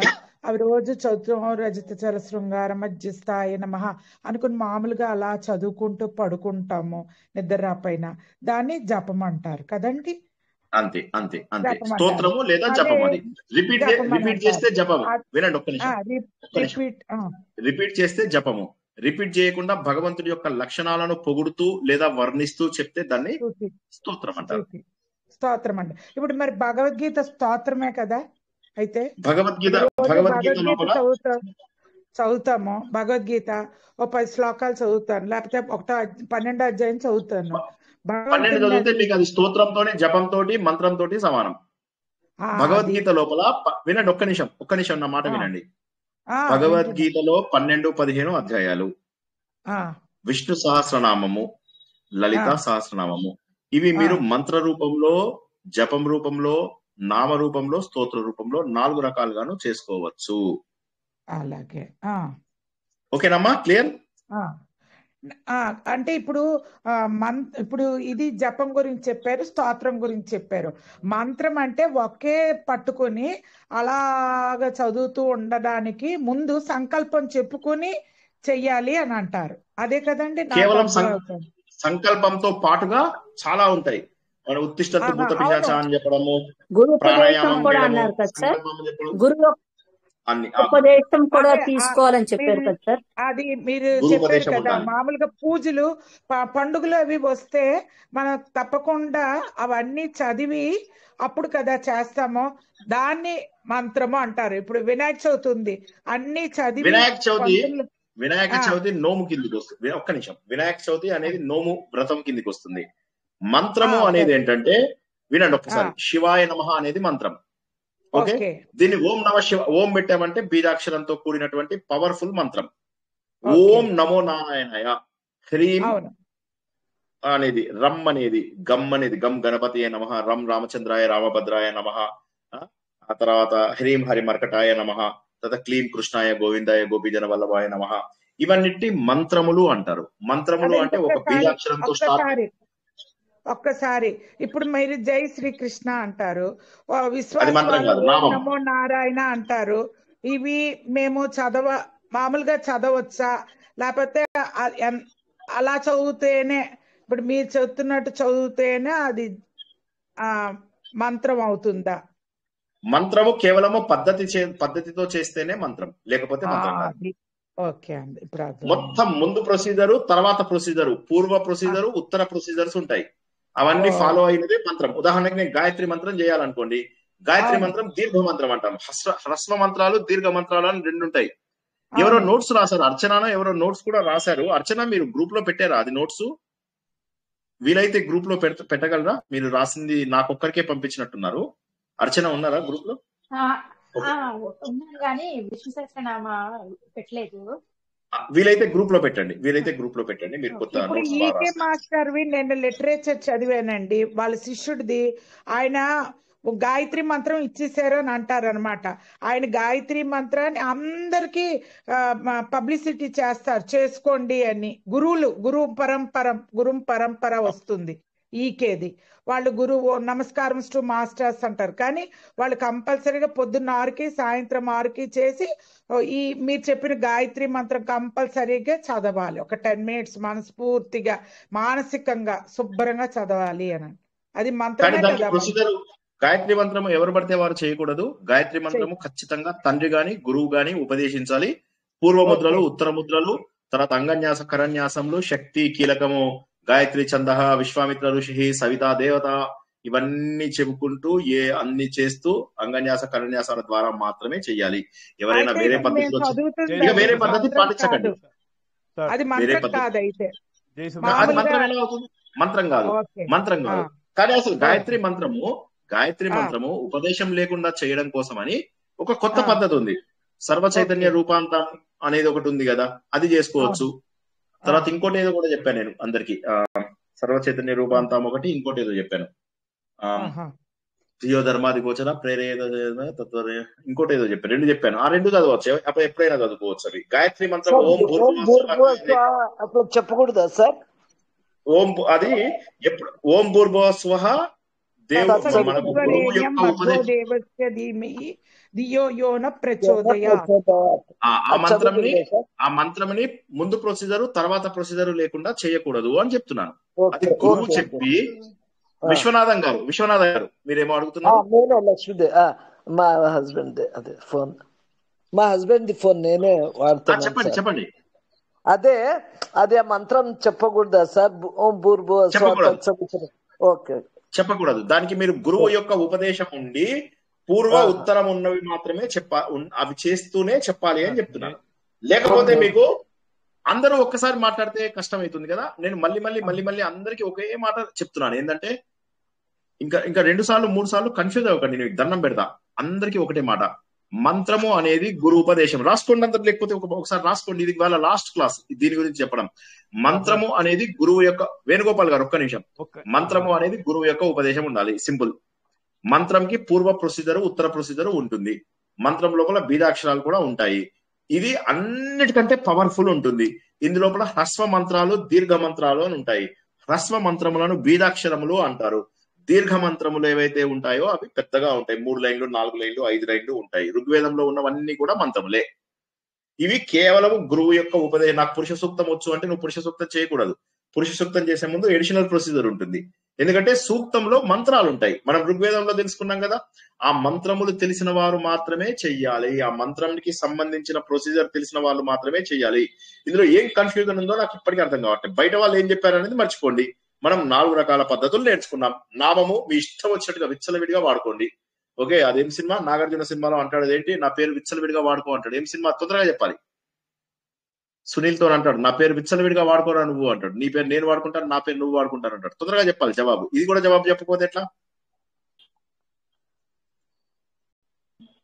అవి రోజు చదువుతాం. రజత చల శృంగార మధ్యస్థాయ నమః అనుకుని మామూలుగా అలా చదువుకుంటూ పడుకుంటాము నిద్ర రాపైన. దాన్ని జపం అంటారు కదండి. అంతే అంతే అంతే. స్తోత్రము లేదా జపం. అది రిపీట్ చేస్తే జపము. వినండి ఒక్క నిమిషం. రిపీట్ చేస్తే జపము. రిపీట్ చేయకుండా భగవంతుడి యొక్క లక్షణాలను పొగుడుతూ లేదా వర్ణిస్తూ చెప్తే దాన్ని స్తోత్రం అంటారు. స్తోత్రం అంట. ఇప్పుడు మరి భగవద్గీత స్తోత్రమే కదా. అయితే భగవద్గీత చదువుతాము. భగవద్గీత ఓ 10 శ్లోకాలు చదువుతాను, లేకపోతే 12వ అధ్యాయం చదువుతాను. 12 చదివితే మీకు అది స్తోత్రంతోటి జపంతో మంత్రంతో సమానం. భగవద్గీత లోపల వినండి ఒక్క నిమిషం నా మాట వినండి. భగవద్గీతలో 12, 15 అధ్యాయాలు. విష్ణు సహస్రనామము, లలిత సహస్రనామము, ఇవి మీరు మంత్ర రూపంలో, జపం రూపంలో, నామ రూపంలో, స్తోత్ర రూపంలో 4 రకాలుగాను చేసుకోవచ్చు. అలాగే ఓకేనమ్మా, క్లియర్? అంటే ఇప్పుడు ఇప్పుడు ఇది జపం గురించి చెప్పారు, స్తోత్రం గురించి చెప్పారు. మంత్రం అంటే ఒకే పట్టుకొని అలాగా చదువుతూ ఉండడానికి ముందు సంకల్పం చెప్పుకొని చెయ్యాలి అని అంటారు. అదే కదండి. కేవలం సంకల్పంతో పాటుగా చాలా ఉంటాయి. మన ఉత్తిష్టంతో భూత పిశాచ అని చెప్పడము, గురుపదేశం కూడా అన్నారు కదా సార్. గురు ఉపదేశం కూడా తీసుకోవాలని చెప్పారు కదా సార్. అది మీరు చెప్పారు కదా. మామూలుగా పూజలు పండుగలు అవి వస్తే మనం తప్పకుండా అవన్నీ చదివి అప్పుడు కదా చేస్తాము. దాన్ని మంత్రము అంటారు. ఇప్పుడు వినాయక చవితి ఉంది, అన్ని చదివి. వినాయక చవితి నోము కిందికి వస్తుంది. ఒక్క నిమిషం. వినాయక చవితి అనేది నోము వ్రతం కిందికి వస్తుంది. మంత్రము అనేది ఏంటంటే, వినండి ఒక్కసారి. శివాయ నమః అనేది మంత్రం. ఓకే, దీన్ని ఓం నమ శివ, ఓం పెట్టామంటే బీజాక్షరంతో కూడినటువంటి పవర్ఫుల్ మంత్రం. ఓం నమో నారాయణాయ, హ్రీం అనేది, రమ్ అనేది, గమ్ అనేది, గమ్ గణపతి నమః, రమ్ రామచంద్రాయ రామభద్రాయ నమః, ఆ తర్వాత హ్రీం హరిమర్కటాయ నమః, తర్వాత క్లీం కృష్ణాయ గోవిందాయ గోపీజన వల్లభాయ నమః. ఇవన్నిటి మంత్రములు అంటారు. మంత్రములు అంటే ఒక బీజాక్షరంతో స్టార్ట్. ఒక్కసారి ఇప్పుడు మీరు జై శ్రీకృష్ణ అంటారు, విశ్వాస నమో నారాయణ అంటారు. ఇవి మేము మామూలుగా చదవచ్చా, లేకపోతే అలా చదివితేనే, ఇప్పుడు మీరు చెప్తున్నట్టు చదివితేనే అది మంత్రం అవుతుందా? మంత్రము కేవలము పద్ధతితో చేస్తేనే మంత్రం, లేకపోతే మంత్రం కాదు. ఓకే అండి, ఇప్పుడు మొత్తం ముందు ప్రొసీజరు, తర్వాత ప్రొసీజరు, పూర్వ ప్రొసీజరు, ఉత్తర ప్రొసీజర్స్ ఉంటాయి. అవన్నీ ఫాలో అయినదే మంత్రం. ఉదాహరణకి నేను గాయత్రి మంత్రం చేయాలనుకోండి, గాయత్రి మంత్రం దీర్ఘ మంత్రం అంటాం. హ్రస్వ మంత్రాలు, దీర్ఘ మంత్రాలు అని రెండు ఉంటాయి. ఎవరో నోట్స్ రాశారు, అర్చన ఎవరో నోట్స్ కూడా రాశారు. అర్చన మీరు గ్రూప్ లో పెట్టారా అది నోట్స్? వీలైతే గ్రూప్ లో పెట్టగలరా? మీరు రాసింది నాకొక్కరికే పంపించినట్టున్నారు. అర్చన ఉన్నారా గ్రూప్ లో? ఉన్నాను కానీ విష్ణు సహస్రనామ పెట్టలేదు. వీలైతే గ్రూప్ లో పెట్టండి, మీరు కొత్త ఇప్పుడు నోట్స్ ఈకే మాస్టర్వి నేను లిటరేచర్ చదివానండి, వాళ్ళ శిష్యుడిది. ఆయన గాయత్రి మంత్రం ఇచ్చేసారు అని అంటారు అనమాట. ఆయన గాయత్రి మంత్రాన్ని అందరికీ పబ్లిసిటీ చేస్తారు, చేసుకోండి అని. గురువు పరంపర వస్తుంది ఈకేది. వాళ్ళు గురువు నమస్కారం టు మాస్టర్స్ అంటారు, కానీ వాళ్ళు కంపల్సరీగా పొద్దున్న 6కి సాయంత్రం 6కి చేసి ఈ మీరు చెప్పిన గాయత్రి మంత్రం కంపల్సరీగా చదవాలి. ఒక 10 minutes మనస్ఫూర్తిగా మానసికంగా శుభ్రంగా చదవాలి అని. అది మంత్రమే కదా. గాయత్రి మంత్రము ఎవరు పడితే వారు చేయకూడదు. గాయత్రి మంత్రము ఖచ్చితంగా తండ్రి గాని గురువు గాని ఉపదేశించాలి. పూర్వముద్రలు, ఉత్తర ముద్రలు, తర్వాత అంగన్యాస కరన్యాసములు, శక్తి కీలకము, గాయత్రి ఛంద, విశ్వామిత్ర ఋషి, సవితా దేవత, ఇవన్నీ చెప్పుకుంటూ అన్ని చేస్తూ అంగన్యాస కరన్యాసాల ద్వారా మాత్రమే చెయ్యాలి. ఎవరైనా వేరే పద్ధతిలో వేరే పద్ధతి పాటించకండి. అది మంత్రం కాదు. అయితే అది మంత్రం ఎలా అవుతుంది? మంత్రం కాదు. కానీ అసలు గాయత్రి మంత్రము ఉపదేశం లేకుండా చేయడం కోసమని ఒక కొత్త పద్ధతి ఉంది. సర్వ చైతన్య రూపాంతం అనేది ఒకటి ఉంది కదా, అది చేసుకోవచ్చు. తర్వాత ఇంకోటి ఏదో కూడా చెప్పాను నేను అందరికి. సర్వ చైతన్య రూపాంతం ఒకటి, ఇంకోటి ఏదో చెప్పాను. జియో ధర్మాది గోచర ప్రేరేత ఇంకోటి ఏదో చెప్పాను. 2 చెప్పాను. ఆ 2 చదవచ్చు, అప్పుడు ఎప్పుడైనా చదువుకోవచ్చు. అవి గాయత్రి మంత్రం అట్లా చెప్పకూడదా సార్? అది ఎప్పుడు ఓం భూర్భువః స్వః మనకు గురువు యొక్క ఆ మంత్రంని ముందు ప్రొసీజరు తర్వాత ప్రొసీజరు లేకుండా చేయకూడదు అని చెప్తున్నాను. అది గురువు చెప్పి. విశ్వనాథం గారు మీరేమో అడుగుతున్నారు? మా హస్బెండ్ ఫోన్ నేనే వాడుతున్నాను. చెప్పండి. అదే మంత్రం చెప్పకూడదా సార్? ఓం భూర్భువః. ఓకే, చెప్పకూడదు. దానికి మీరు గురువు యొక్క ఉపదేశం ఉండి పూర్వ ఉత్తరం ఉన్నవి మాత్రమే అవి చేస్తూనే చెప్పాలి అని చెప్తున్నాను. లేకపోతే మీకు అందరూ ఒక్కసారి మాట్లాడితే కష్టం అవుతుంది కదా. నేను మళ్ళీ అందరికి ఒకే మాట చెప్తున్నాను. ఏంటంటే ఇంకా 2 సార్లు 3 సార్లు కన్ఫ్యూజ్ అవ్వకండి. నేను దండం పెడతా. అందరికి ఒకటే మాట, మంత్రము అనేది గురు ఉపదేశం. రాసుకోండి అందరు, లేకపోతే ఒకసారి రాసుకోండి. ఇది వాళ్ళ లాస్ట్ క్లాస్ దీని గురించి చెప్పడం. మంత్రము అనేది గురువు యొక్క, వేణుగోపాల్ గారు ఒక్క నిమిషం. మంత్రము అనేది గురువు యొక్క ఉపదేశం ఉండాలి. సింపుల్. మంత్రంకి పూర్వ ప్రొసీజరు, ఉత్తర ప్రొసీజరు ఉంటుంది. మంత్రం లోపల బీజాక్షరాలు కూడా ఉంటాయి. ఇది అన్నిటికంటే పవర్ఫుల్ ఉంటుంది. ఇందులోపల హ్రస్వ మంత్రాలు, దీర్ఘ మంత్రాలు అని ఉంటాయి. హ్రస్వ మంత్రములను బీజాక్షరములు అంటారు. దీర్ఘ మంత్రములు ఏవైతే ఉంటాయో అవి పెద్దగా ఉంటాయి. 3 లైన్లు, 4 లైన్లు, 5 లైన్లు ఉంటాయి. ఋగ్వేదంలో ఉన్నవన్నీ కూడా మంత్రములే. ఇవి కేవలం గురువు యొక్క ఉపదేశం. నాకు పురుష సూక్తం వచ్చు అంటే నువ్వు పురుష సూక్తం చేయకూడదు. పురుష సూక్తం చేసే ముందు ఎడిషనల్ ప్రొసీజర్ ఉంటుంది. ఎందుకంటే సూక్తంలో మంత్రాలు ఉంటాయి. మనం ఋగ్వేదంలో తెలుసుకున్నాం కదా. ఆ మంత్రములు తెలిసిన వారు మాత్రమే చెయ్యాలి. ఆ మంత్రానికి సంబంధించిన ప్రొసీజర్ తెలిసిన వాళ్ళు మాత్రమే చెయ్యాలి. ఇందులో ఏం కన్ఫ్యూజన్ ఉందో నాకు ఇప్పటికీ అర్థం కావట్లేదు. బయట వాళ్ళు ఏం చెప్పారు అనేది మర్చిపోండి. మనం 4 రకాల పద్ధతులు నేర్చుకున్నాం. నామము మీ ఇష్టం వచ్చినట్టుగా విచ్చలవిడిగా వాడుకోండి. ఓకే, అదేం సినిమా? నాగార్జున సినిమాలో అంటాడు ఏంటి, నా పేరు విచ్చలవిడిగా వాడుకో అంటాడు. ఏం సినిమా? తొందరగా చెప్పాలి. సునీల్ తో అంటాడు, నా పేరు విచ్చలవిడిగా వాడుకోరా నువ్వు అంటాడు. నీ పేరు నేను వాడుకుంటాను, నా పేరు నువ్వు వాడుకుంటాను అంటాడు. తొందరగా చెప్పాలి జవాబు. ఇది కూడా జవాబు చెప్పకపోతే ఎట్లా?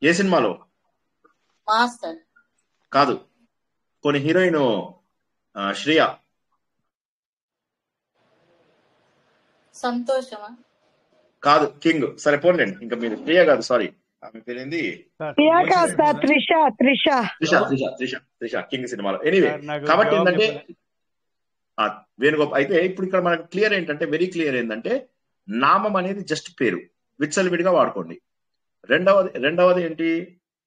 ఏ సినిమాలో? కాదు, కొన్ని హీరోయిన్ శ్రేయ. సంతోషమా? కాదు, కింగ్. సరే పోన్లేండి, ఇంకా మీరు శ్రేయ కాదు, సారీ. ఆమె పేరేంది? త్రిష కింగ్ సినిమాలో. ఎనీవే, కాబట్టి ఏంటంటే వేణుగోపాల్ అయితే ఇప్పుడు ఇక్కడ మనకు క్లియర్ ఏంటంటే, వెరీ క్లియర్ ఏంటంటే, నామం అనేది జస్ట్ పేరు, విచ్చలవిడిగా వాడుకోండి. రెండవది ఏంటి?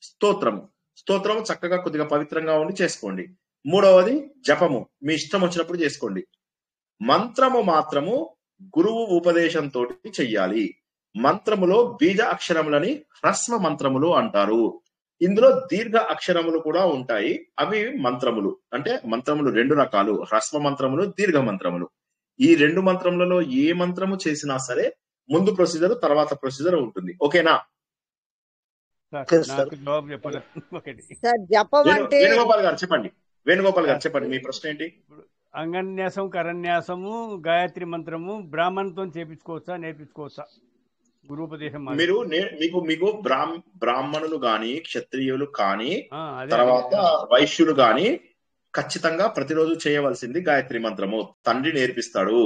స్తోత్రము. స్తోత్రం చక్కగా కొద్దిగా పవిత్రంగా ఉండి చేసుకోండి. మూడవది జపము మీ ఇష్టం వచ్చినప్పుడు చేసుకోండి. మంత్రము మాత్రము గురువు ఉపదేశంతో చెయ్యాలి. మంత్రములో బీజ అక్షరములని హ్రస్వ మంత్రములు అంటారు. ఇందులో దీర్ఘ అక్షరములు కూడా ఉంటాయి. అవి మంత్రములు. అంటే మంత్రములు 2 రకాలు, హ్రస్వ మంత్రములు, దీర్ఘ మంత్రములు. ఈ 2 మంత్రములలో ఏ మంత్రము చేసినా సరే ముందు ప్రొసీజర్ తర్వాత ప్రొసీజర్ ఉంటుంది. ఓకేనా? వేణుగోపాల్ గారు చెప్పండి. వేణుగోపాల్ గారు చెప్పండి, మీ ప్రశ్న ఏంటి? అంగన్యాసం, కరన్యాసము, గాయత్రి మంత్రము బ్రాహ్మణుతో చేపించుకోవచ్చా, నేర్పించుకోవచ్చా? గురుపదేశం మీరు మీకు బ్రాహ్మణులు గాని, క్షత్రియులు కానీ, తర్వాత వైశ్యులు గాని ఖచ్చితంగా ప్రతిరోజు చేయవలసింది గాయత్రి మంత్రము. తండ్రి నేర్పిస్తాడు.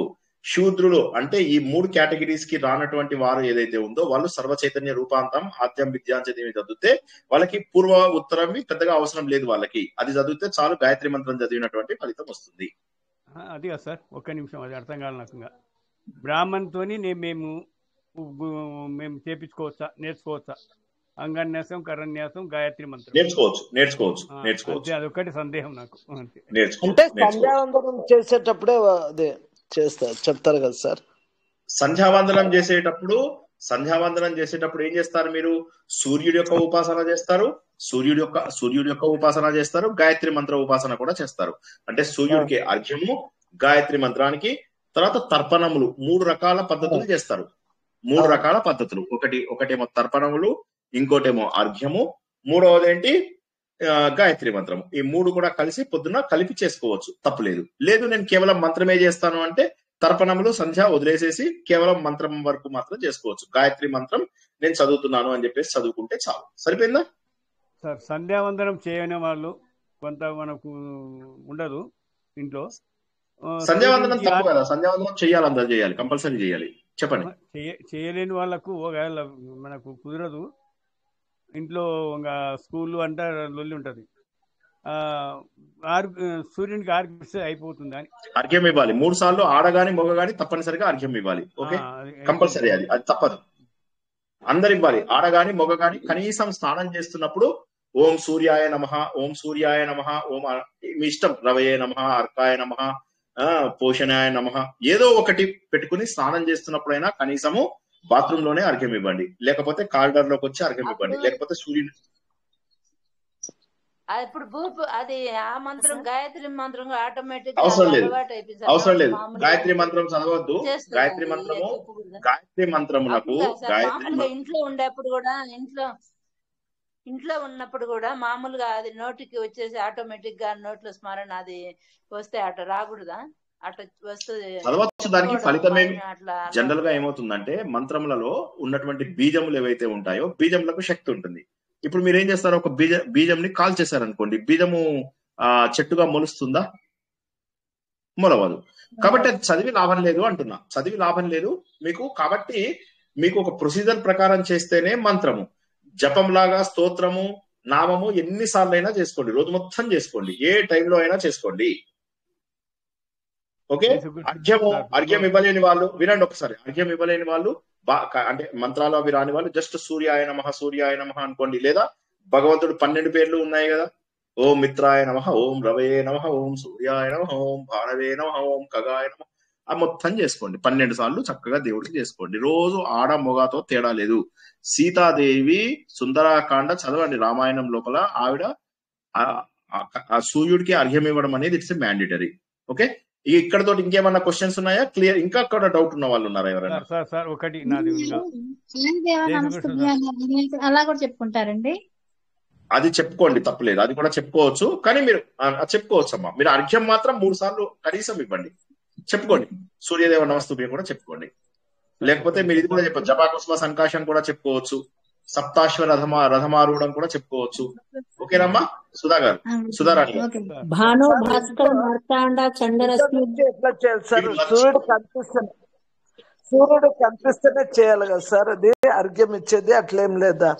శూద్రులు అంటే ఈ 3 కేటగిరీస్ కి రానటువంటి వారు ఏదైతే ఉందో వాళ్ళు సర్వ చైతన్య రూపాంతం ఆద్యం విద్యాంచదేవి చదివితే వాళ్ళకి పూర్వ ఉత్తరం పెద్దగా అవసరం లేదు. వాళ్ళకి అది చదివితే చాలు, గాయత్రి మంత్రం చదివినటువంటి ఫలితం వస్తుంది. అది కాదు సార్, ఒక్క నిమిషం, అది అర్థం కాదు నాకు. బ్రాహ్మణ్తోని మేము చేపించుకోవచ్చా, నేర్చుకోవచ్చా? అంగన్యాసం, కరన్యాసం, గాయత్రి మంత్రం నేర్చుకోవచ్చు. అదొకటి సందేహం నాకు. అంటే సంధ్యావందనం చేసేటప్పుడే అదే చెప్తారు కదా సార్. సంధ్యావందనం చేసేటప్పుడు ఏం చేస్తారు? మీరు సూర్యుడి యొక్క ఉపాసన చేస్తారు, సూర్యుడి యొక్క ఉపాసన చేస్తారు, గాయత్రి మంత్ర ఉపాసన కూడా చేస్తారు. అంటే సూర్యుడికి అర్ఘ్యము, గాయత్రి మంత్రానికి, తర్వాత తర్పణములు 3 రకాల పద్ధతులు చేస్తారు. 3 రకాల పద్ధతులు. ఒకటేమో తర్పణములు, ఇంకోటేమో అర్ఘ్యము, మూడవది ఏంటి గాయత్రి మంత్రము. ఈ 3 కూడా కలిసి పొద్దున కలిపి చేసుకోవచ్చు, తప్పులేదు. లేదు నేను కేవలం మంత్రమే చేస్తాను అంటే తర్పణములు, సంధ్య వదిలేసేసి కేవలం మంత్రం వరకు మాత్రం చేసుకోవచ్చు. గాయత్రి మంత్రం నేను చదువుతున్నాను అని చెప్పేసి చదువుకుంటే చాలు. సరిపోయిందా సార్? సంధ్యావందనం చేయని వాళ్ళు కొంత మనకు ఉండదు ఇంట్లో. సంధ్యావందనం తప్పు కదా, సంధ్యావందనం చేయాలి, అందరూ చేయాలి, కంపల్సరీ చేయాలి. చెప్పండి. చేయలేని వాళ్ళకు ఒకవేళ మనకు కుదరదు, ఇంట్లో స్కూల్ అంటే లొల్లి ఉంటది, సూర్యునికి ఆర్గిస్తే అయిపోతుంది అని అర్ఘ్యం ఇవ్వాలి. 3 సార్లు ఆడగాని మొగగాని తప్పనిసరిగా అర్ఘ్యం ఇవ్వాలి. Okay, compulsory. అది తప్పదు, అందరు ఇవ్వాలి. ఆడగాని మొగగాని కనీసం స్నానం చేస్తున్నప్పుడు ఓం సూర్యాయ నమః, ఓం సూర్యాయ నమః, ఓం మీ ఇష్టం, రవయే నమః, అర్కాయ నమః, పోషణాయ నమః, ఏదో ఒకటి పెట్టుకుని స్నానం చేస్తున్నప్పుడైనా కనీసము బాత్రూమ్ లోనే అర్ఘ్యం ఇవ్వండి, లేకపోతే కారిడార్ లోకి వచ్చి అర్ఘ్యం ఇవ్వండి, లేకపోతే సూర్యుడు ఇప్పుడు అది ఆ మంత్రం గాయత్రి మంత్రం ఆటోమేటిక్ అవసరం లేదు. గాయత్రి మంత్రం చదవద్దు. గాయత్రి మంత్రములకు ఇంట్లో ఉండేప్పుడు కూడా, ఇంట్లో ఉన్నప్పుడు కూడా మామూలుగా అది నోటికి వచ్చేసి ఆటోమేటిక్ గా నోట్లో స్మరణ అది వస్తే అట రాకూడదా? అట్లా వస్తుంది చదవచ్చు. దానికి ఫలితం జనరల్ గా ఏమవుతుందంటే మంత్రములలో ఉన్నటువంటి బీజములు ఏవైతే ఉంటాయో బీజములకు శక్తి ఉంటుంది. ఇప్పుడు మీరు ఏం చేస్తారు? ఒక బీజంని కాల్ చేశారనుకోండి, బీజము చెట్టుగా మొలుస్తుందా? మొలవదు. కాబట్టి అది చదివి లాభం లేదు అంటున్నా. చదివి లాభం లేదు మీకు. కాబట్టి మీకు ఒక ప్రొసీజర్ ప్రకారం చేస్తేనే మంత్రము, జపం లాగా స్తోత్రము, నామము ఎన్నిసార్లు అయినా చేసుకోండి, రోజు మొత్తం చేసుకోండి, ఏ టైంలో అయినా చేసుకోండి. ఓకే. అర్ఘ్యం ఇవ్వలేని వాళ్ళు వినండి ఒకసారి. అర్ఘ్యం ఇవ్వలేని వాళ్ళు అంటే మంత్రాలు అవి రాని వాళ్ళు జస్ట్ సూర్యాయ నమః, సూర్యాయ నమః అనుకోండి. లేదా భగవంతుడు 12 పేర్లు ఉన్నాయి కదా, ఓం మిత్రాయ నమః, ఓం రవయే నమః, ఓం సూర్యాయ నమః, ఓం భానవే నమః, ఓం ఖగాయ నమః, ఆ మొత్తం చేసుకోండి. 12 సార్లు చక్కగా దేవుడికి చేసుకోండి. రోజు ఆడ మొగతో తేడా లేదు. సీతాదేవి సుందరాకాండ చదవండి, రామాయణం లోపల ఆవిడ ఆ సూర్యుడికి అర్ఘ్యం ఇవ్వడం అనేది ఇట్స్ మ్యాండేటరీ. ఓకే. ఇక్కడతో ఇంకేమన్నా క్వశ్చన్స్ ఉన్నాయా? క్లియర్? ఇంకా అక్కడ డౌట్ ఉన్న వాళ్ళు ఉన్నారా ఎవరైనా? సార్ ఒకటి అలా కూడా చెప్పుకుంటారండి. అది చెప్పుకోండి, తప్పలేదు, అది కూడా చెప్పుకోవచ్చు. కానీ మీరు చెప్పుకోవచ్చు అమ్మా. మీరు అర్ఘ్యం మాత్రం 3 సార్లు కనీసం ఇవ్వండి, చెప్పుకోండి. సూర్యదేవ నమస్తుభ్యం కూడా చెప్పుకోండి. లేకపోతే మీరు ఇది కూడా చెప్పచ్చు, జపాకుస్మ సంకాశం కూడా చెప్పుకోవచ్చు, సప్తాశ్వ రథమారూఢం కూడా చెప్పుకోవచ్చు. ఓకేనమ్మా సుధా గారు, సుధారాణి గారు? భాను భాస్కర్ మార్తాండ చంద్రరశ్మి ఎట్లా చేయాలి సార్? సూర్యుడు కనిపిస్తేనే చేయాలి కదా సార్ అది అర్ఘ్యం ఇచ్చేది, అట్లేం లేదా?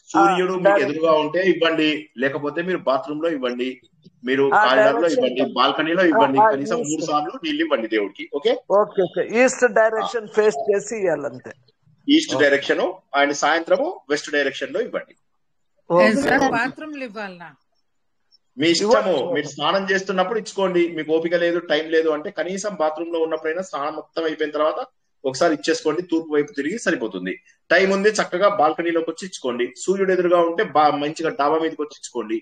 సూర్యుడు మీకు ఎదురుగా ఉంటే ఇవ్వండి, లేకపోతే మీరు బాత్రూమ్ లో ఇవ్వండి, మీరు కారిడార్ లో ఇవ్వండి, బాల్కనీలో ఇవ్వండి. కనీసం 3 సార్లు నీళ్ళు ఇవ్వండి దేవుడికి. ఓకే. ఈస్ట్ డైరెక్షన్ ఫేస్ చేసి ఇవ్వాలంతే. ఈస్ట్ డైరెక్షన్ అండ్ సాయంత్రము వెస్ట్ డైరెక్షన్ లో ఇవ్వండి. బాత్రూమ్ ఇవ్వాలనా? మీ ఇష్టము. మీరు స్నానం చేస్తున్నప్పుడు ఇచ్చుకోండి, మీకు ఓపిక లేదు టైం లేదు అంటే కనీసం బాత్రూమ్ లో ఉన్నప్పుడైనా స్నానం మొత్తం అయిపోయిన తర్వాత ఒకసారి ఇచ్చేసుకోండి, తూర్పు వైపు తిరిగి సరిపోతుంది. టైం ఉంది చక్కగా బాల్కనీలోకి వచ్చి ఇచ్చుకోండి, సూర్యుడు ఎదురుగా ఉంటే మంచిగా డాబా మీదకి వచ్చి ఇచ్చుకోండి.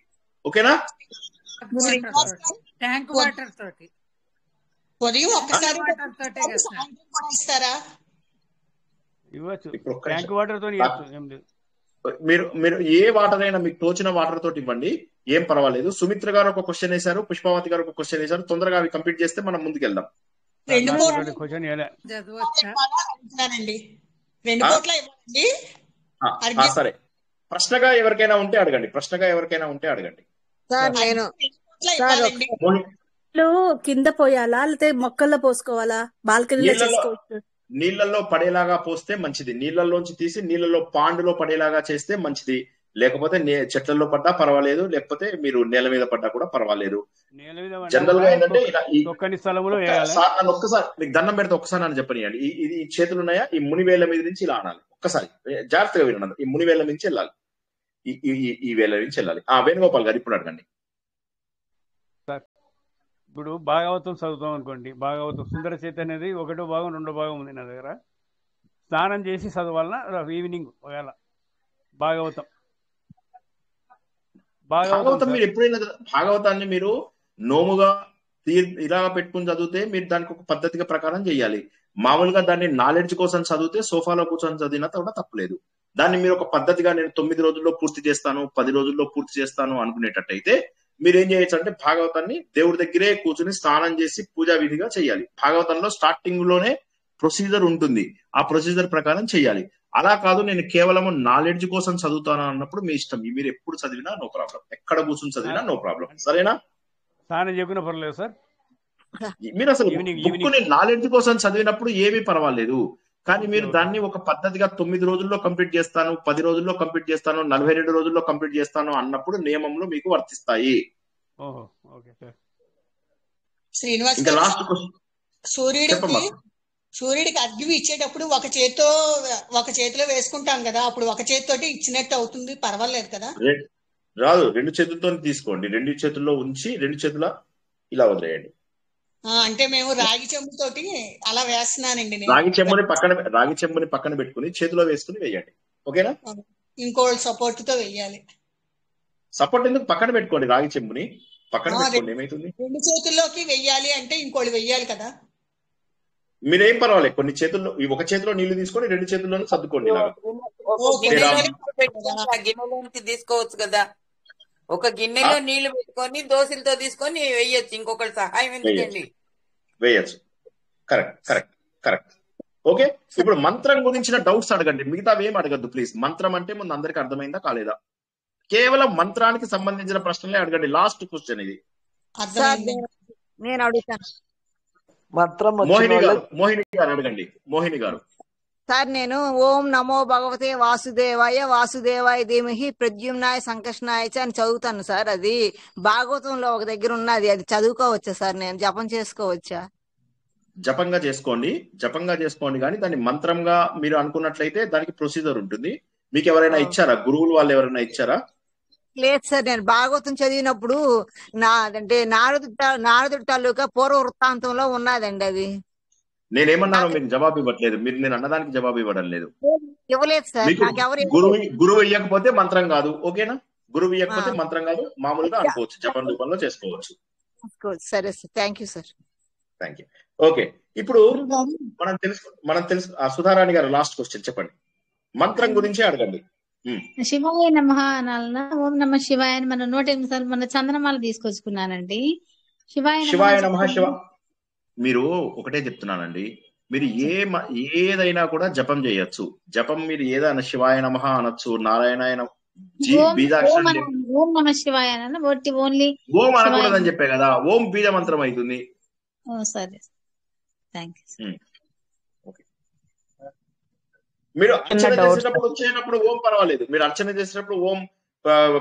ఓకేనా? ట్యాంక్ వాటర్ తోటి ఇవ్వచ్చు. ట్యాంక్ వాటర్ తోటి ఏం లేదు. మీరు ఏ వాటర్ అయినా మీకు తోచిన వాటర్ తోటి ఇవ్వండి, ఏం పర్వాలేదు. సుమిత్ర గారు ఒక క్వశ్చన్ వేశారు, పుష్పావతి గారు ఒక క్వశ్చన్ వేశారు. తొందరగా అవి కంప్లీట్ చేస్తే మనం ముందుకెళ్దాం. సరే, ప్రశ్నగా ఎవరికైనా ఉంటే అడగండి. కింద పోయాలా లేకపోతే మొక్కల్లో పోసుకోవాలా? బాల్కనీలో చేసుకోవచ్చు. నీళ్లలో పడేలాగా పోస్తే మంచిది, నీళ్లలోంచి తీసి నీళ్లలో పాండులో పడేలాగా చేస్తే మంచిది. లేకపోతే చెట్లలో పడ్డా పర్వాలేదు, లేకపోతే మీరు నేల మీద పడ్డా కూడా పర్వాలేదు. జనరల్ గా ఏంటంటే నన్ను ఒక్కసారి మీకు దండం పెడితే ఒక్కసారి నన్ను చెప్పనియండి. ఇది చేతులు ఉన్నాయా? ఈ మునివేళ్ల మీద నుంచి ఇలా అనాలి. ఒక్కసారి జాగ్రత్తగా వినండి. ఈ మునివేళ్ల నుంచి వెళ్ళాలి, ఈ వేళ్ల నుంచి వెళ్ళాలి. వేణుగోపాల్ గారు ఇప్పుడు అడగండి. ఇప్పుడు భాగవతం చదువుతాం అనుకోండి, భాగవతం సుందర చైతన్య అనేది 1వ భాగం 2వ భాగం ఉంది నా దగ్గర. స్నానం చేసి చదవాలన్నా ఈవినింగ్ ఒకవేళ భాగవతం మీరు ఎప్పుడైనా భాగవతాన్ని మీరు నోముగా ఇలా పెట్టుకుని చదివితే మీరు దానికి ఒక పద్ధతిగా ప్రకారం చేయాలి. మామూలుగా దాన్ని నాలెడ్జ్ కోసం చదివితే సోఫాలో కూర్చొని చదివినా కూడా తప్పలేదు. దాన్ని మీరు ఒక పద్ధతిగా నేను 9 రోజుల్లో పూర్తి చేస్తాను, 10 రోజుల్లో పూర్తి చేస్తాను అనుకునేటట్టయితే మీరు ఏం చేయొచ్చు అంటే భాగవతాన్ని దేవుడి దగ్గరే కూర్చుని స్నానం చేసి పూజా విధిగా చేయాలి. భాగవతంలో స్టార్టింగ్ లోనే ప్రొసీజర్ ఉంటుంది, ఆ ప్రొసీజర్ ప్రకారం చేయాలి. అలా కాదు నేను కేవలం నాలెడ్జ్ కోసం చదువుతాను అన్నప్పుడు మీ ఇష్టం, మీరు ఎప్పుడు చదివినా నో ప్రాబ్లం, ఎక్కడ కూర్చొని చదివినా నో ప్రాబ్లం. సరేనా? స్నానం చెప్పినా పర్లేదు సార్. మీరు అసలు బుక్కుని నాలెడ్జ్ కోసం చదివినప్పుడు ఏమీ పర్వాలేదు. కానీ మీరు దాన్ని ఒక పద్ధతిగా 9 రోజుల్లో కంప్లీట్ చేస్తాను, 10 రోజుల్లో కంప్లీట్ చేస్తాను, 42 రోజుల్లో కంప్లీట్ చేస్తాను అన్నప్పుడు నియమంలో మీకు వర్తిస్తాయి. శ్రీనివాస్ సూర్యుడికి అర్ఘ్యం ఇచ్చేటప్పుడు ఒక చేతిలో వేసుకుంటాం కదా, అప్పుడు ఒక చేతితోటి ఇచ్చినట్టు అవుతుంది, పర్వాలేదు కదా? రాదు, 2 చేతులతో తీసుకోండి, 2 చేతుల్లో ఉంచి 2 చేతుల ఇలా వదిలేయండి. అంటే మేము రాగి చెంబుతోటి అలా వేస్తున్నానండి. రాగి చెంబుని పక్కన పెట్టుకుని చేతిలో వేసుకుని వేయండి. ఓకేనా? ఇంకో సపోర్ట్ తో వేయాలి. సపోర్ట్ ఎందుకు? పక్కన పెట్టుకోండి, రాగి చెంబుని పక్కన పెట్టుకోండి. ఏమైతుంది? 2 చేతుల్లోకి వెయ్యాలి అంటే ఇంకోటి వెయ్యాలి కదా. మీరేం పర్వాలేదు, కొన్ని చేతుల్లో ఒక చేతిలో నీళ్లు తీసుకొని 2 చేతుల్లోనూ సర్దుకోండి. గిన్నెలోకి తీసుకోవచ్చు కదా, ఒక గిన్నెలో నీళ్లు పెట్టుకొని దోశలతో తీసుకొని వేయచ్చు, ఇంకొకటి సహాయం ఎందుకండి? వేయచ్చు. కరెక్ట్. ఓకే, ఇప్పుడు మంత్రం గురించిన డౌట్స్ అడగండి, మిగతా ఏం అడగద్దు ప్లీజ్. మంత్రం అంటే ముందు అందరికి అర్థమైందా కాలేదా? కేవలం మంత్రానికి సంబంధించిన ప్రశ్నలే అడగండి. లాస్ట్ క్వశ్చన్ ఇది. నేను అడుగుతాను. మోహిని గారు అడగండి. మోహిని గారు. సార్ నేను ఓం నమో భగవతే వాసుదేవాయ వాసుదేవాయ ధీమహి ప్రద్యుమ్నాయ సంకర్షణాయ అని చదువుతాను సార్. అది భాగవతంలో ఒక దగ్గర ఉన్నది, అది చదువుకోవచ్చా సార్? నేను జపం చేసుకోవచ్చా? జపంగా చేసుకోండి కానీ దాన్ని మంత్రంగా మీరు అనుకున్నట్లయితే దానికి ప్రొసీజర్ ఉంటుంది. మీకు ఎవరైనా ఇచ్చారా? గురువులు వాళ్ళు ఎవరైనా ఇచ్చారా? లేదు సార్, నేను భాగవతం చదివినప్పుడు నారదుడి తాలూకా పూర్వ వృత్తాంతంలో ఉన్నదండి. అది నేనేమన్నానో మీకు జవాబు ఇవ్వట్లేదు, మీరు నేను అన్నదానికి జవాబు ఇవ్వడం లేదు. ఇవ్వలేదు సార్. గురువు ఇవ్వకపోతే మంత్రం కాదు. ఓకేనా? గురువు ఇవ్వకపోతే మంత్రం కాదు, మామూలుగా అనుకోవచ్చు, జపం రూపంలో చేసుకోవచ్చు. సరే sir, thank you sir. Thank you. Okay, ఇప్పుడు మనం తెలుసు సుధారాణి గారు లాస్ట్ క్వశ్చన్ చెప్పండి. మంత్రం గురించి అడగండి. శివాయ నమః అనాలన్నా? ఓం నమ శివాయ అని మన 108 సార్లు మన చంద్రమాల తీసుకొచ్చుకున్నానండి. శివాయ నమః. మీరు ఒకటే చెప్తున్నానండి, మీరు ఏదైనా కూడా జపం చేయొచ్చు. జపం మీరు ఏదైనా శివాయ నమః అనొచ్చు, నారాయణ ఓం నమ శివాయ ఓన్లీ ఓం అనకూడదని చెప్పే కదా, ఓం బీజ మంత్రం అవుతుంది. సరే, థ్యాంక్ యూ. మీరు అర్చన చేసేటప్పుడు వచ్చేటప్పుడు ఓం పర్వాలేదు, మీరు అర్చన చేసేటప్పుడు ఓం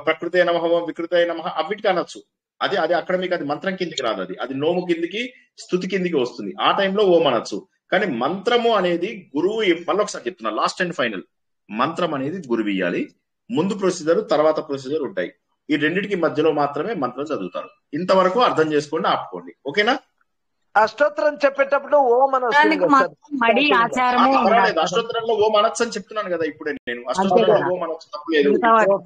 ప్రకృతే నమః, ఓం వికృతే నమః అవిటికి అనొచ్చు. అది అక్కడ మీకు అది మంత్రం కిందికి రాదు, అది నోము కిందికి స్తుతి కిందికి వస్తుంది. ఆ టైంలో ఓం అనొచ్చు. కానీ మంత్రము అనేది గురువు, మళ్ళీ ఒకసారి చెప్తున్నా, లాస్ట్ అండ్ ఫైనల్, మంత్రం అనేది గురువు ఇయ్యాలి. ముందు ప్రొసీజర్ తర్వాత ప్రొసీజర్ ఉంటాయి. ఈ రెండింటికి మధ్యలో మాత్రమే మంత్రం చదువుతారు. ఇంతవరకు అర్థం చేసుకోండి, ఆపుకోండి. ఓకేనా? అష్టోత్తరం చెప్పేటప్పుడు ఓం అని వస్తుంది కదా సార్ మడి స్టార్టింగ్ లో. ఆచారము పర్వాలేదు, ఉండాలి. అష్టోత్తరంలో ఓం అనొచ్చు అని చెప్తున్నాను కదా ఇప్పుడే నేను. అంతే అష్టోత్తరంలో కదా. ఓం అనొచ్చు, తప్పులేదు. మిగతా వాటి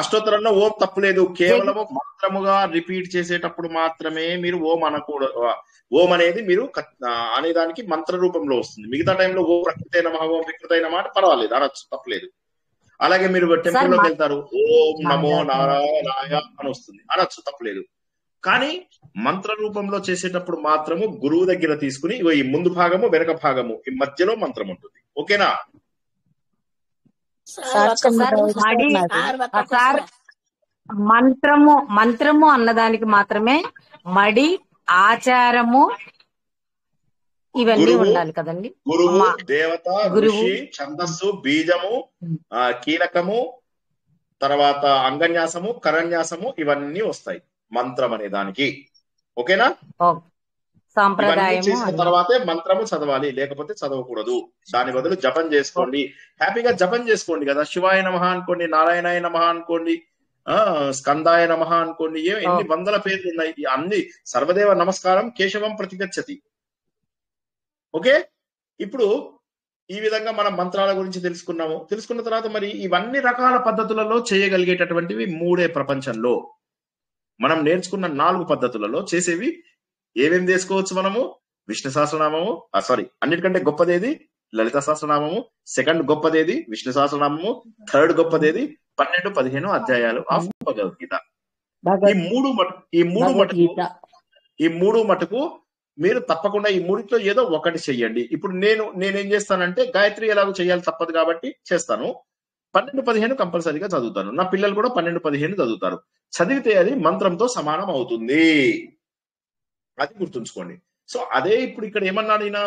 అష్టోత్తరంలో ఓం తప్పులేదు. కేవలము మంత్రముగా రిపీట్ చేసేటప్పుడు మాత్రమే మీరు ఓం అనకూడదు. ఓం అనేది మీరు అనేదానికి మంత్ర రూపంలో వస్తుంది. మిగతా టైంలో ఓం ప్రకృతే నమః ఓం వికృతే నమః అంటే పర్వాలేదు, అనొచ్చు, తప్పులేదు. అలాగే మీరు టెంపుల్ లోకి వెళ్తారు, ఓం నమో నారాయణాయ అని వస్తుంది, అనొచ్చు, తప్పులేదు. కానీ మంత్ర రూపంలో చేసేటప్పుడు మాత్రము గురువు దగ్గర తీసుకుని ఇగో ఈ ముందు భాగము వెనక భాగము ఈ మధ్యలో మంత్రం ఉంటుంది. ఓకేనా? మడి సార్ మంత్రము అన్నదానికి మాత్రమే మడి ఆచారము ఇవన్నీ గురువు, ఉండాలి కదండి. గురువు, దేవత, ఋషి, ఛందస్సు, బీజము, కీలకము, తర్వాత అంగన్యాసము, కరన్యాసము ఇవన్నీ వస్తాయి మంత్రం అనే దానికి. ఓకేనా? ఇవన్నీ సాంప్రదాయము చేసిన తర్వాతే మంత్రము చదవాలి, లేకపోతే చదవకూడదు. దాని బదులు జపం చేసుకోండి, హ్యాపీగా జపం చేసుకోండి కదా. శివాయ నమః అనుకోండి, నారాయణాయ నమః అనుకోండి, స్కందాయ నమః అనుకోండి, ఎన్ని వందల పేర్లు ఉన్నాయి. అన్ని సర్వదేవ నమస్కారం కేశవం ప్రతిగచ్చతి. ఓకే, ఇప్పుడు ఈ విధంగా మనం మంత్రాల గురించి తెలుసుకున్నాము. తెలుసుకున్న తర్వాత మరి ఇవన్నీ రకాల పద్ధతులలో చేయగలిగేటటువంటివి మూడే ప్రపంచంలో. మనం నేర్చుకున్న 4 పద్ధతులలో చేసేవి ఏమేమి చేసుకోవచ్చు మనము? విష్ణు సహస్రనామము, అన్నిటికంటే గొప్పదేది లలిత సహస్రనామము, సెకండ్ గొప్పదేది విష్ణు సహస్రనామము, థర్డ్ గొప్పదేది 12-15 అధ్యాయాలు ఆఫ్ భగవద్గీత. ఈ మూడు మటుకు మీరు తప్పకుండా ఈ మూడిట్లో ఏదో ఒకటి చెయ్యండి. ఇప్పుడు నేనేం చేస్తానంటే గాయత్రి ఎలాగో చేయాలి తప్పదు కాబట్టి చేస్తాను. 12-15 కంపల్సరీగా చదువుతాను. నా పిల్లలు కూడా 12-15 చదువుతారు. చదివితే అది మంత్రంతో సమానం అవుతుంది, అది గుర్తుంచుకోండి. సో అదే ఇప్పుడు ఇక్కడ ఏమన్నాడు ఈయన,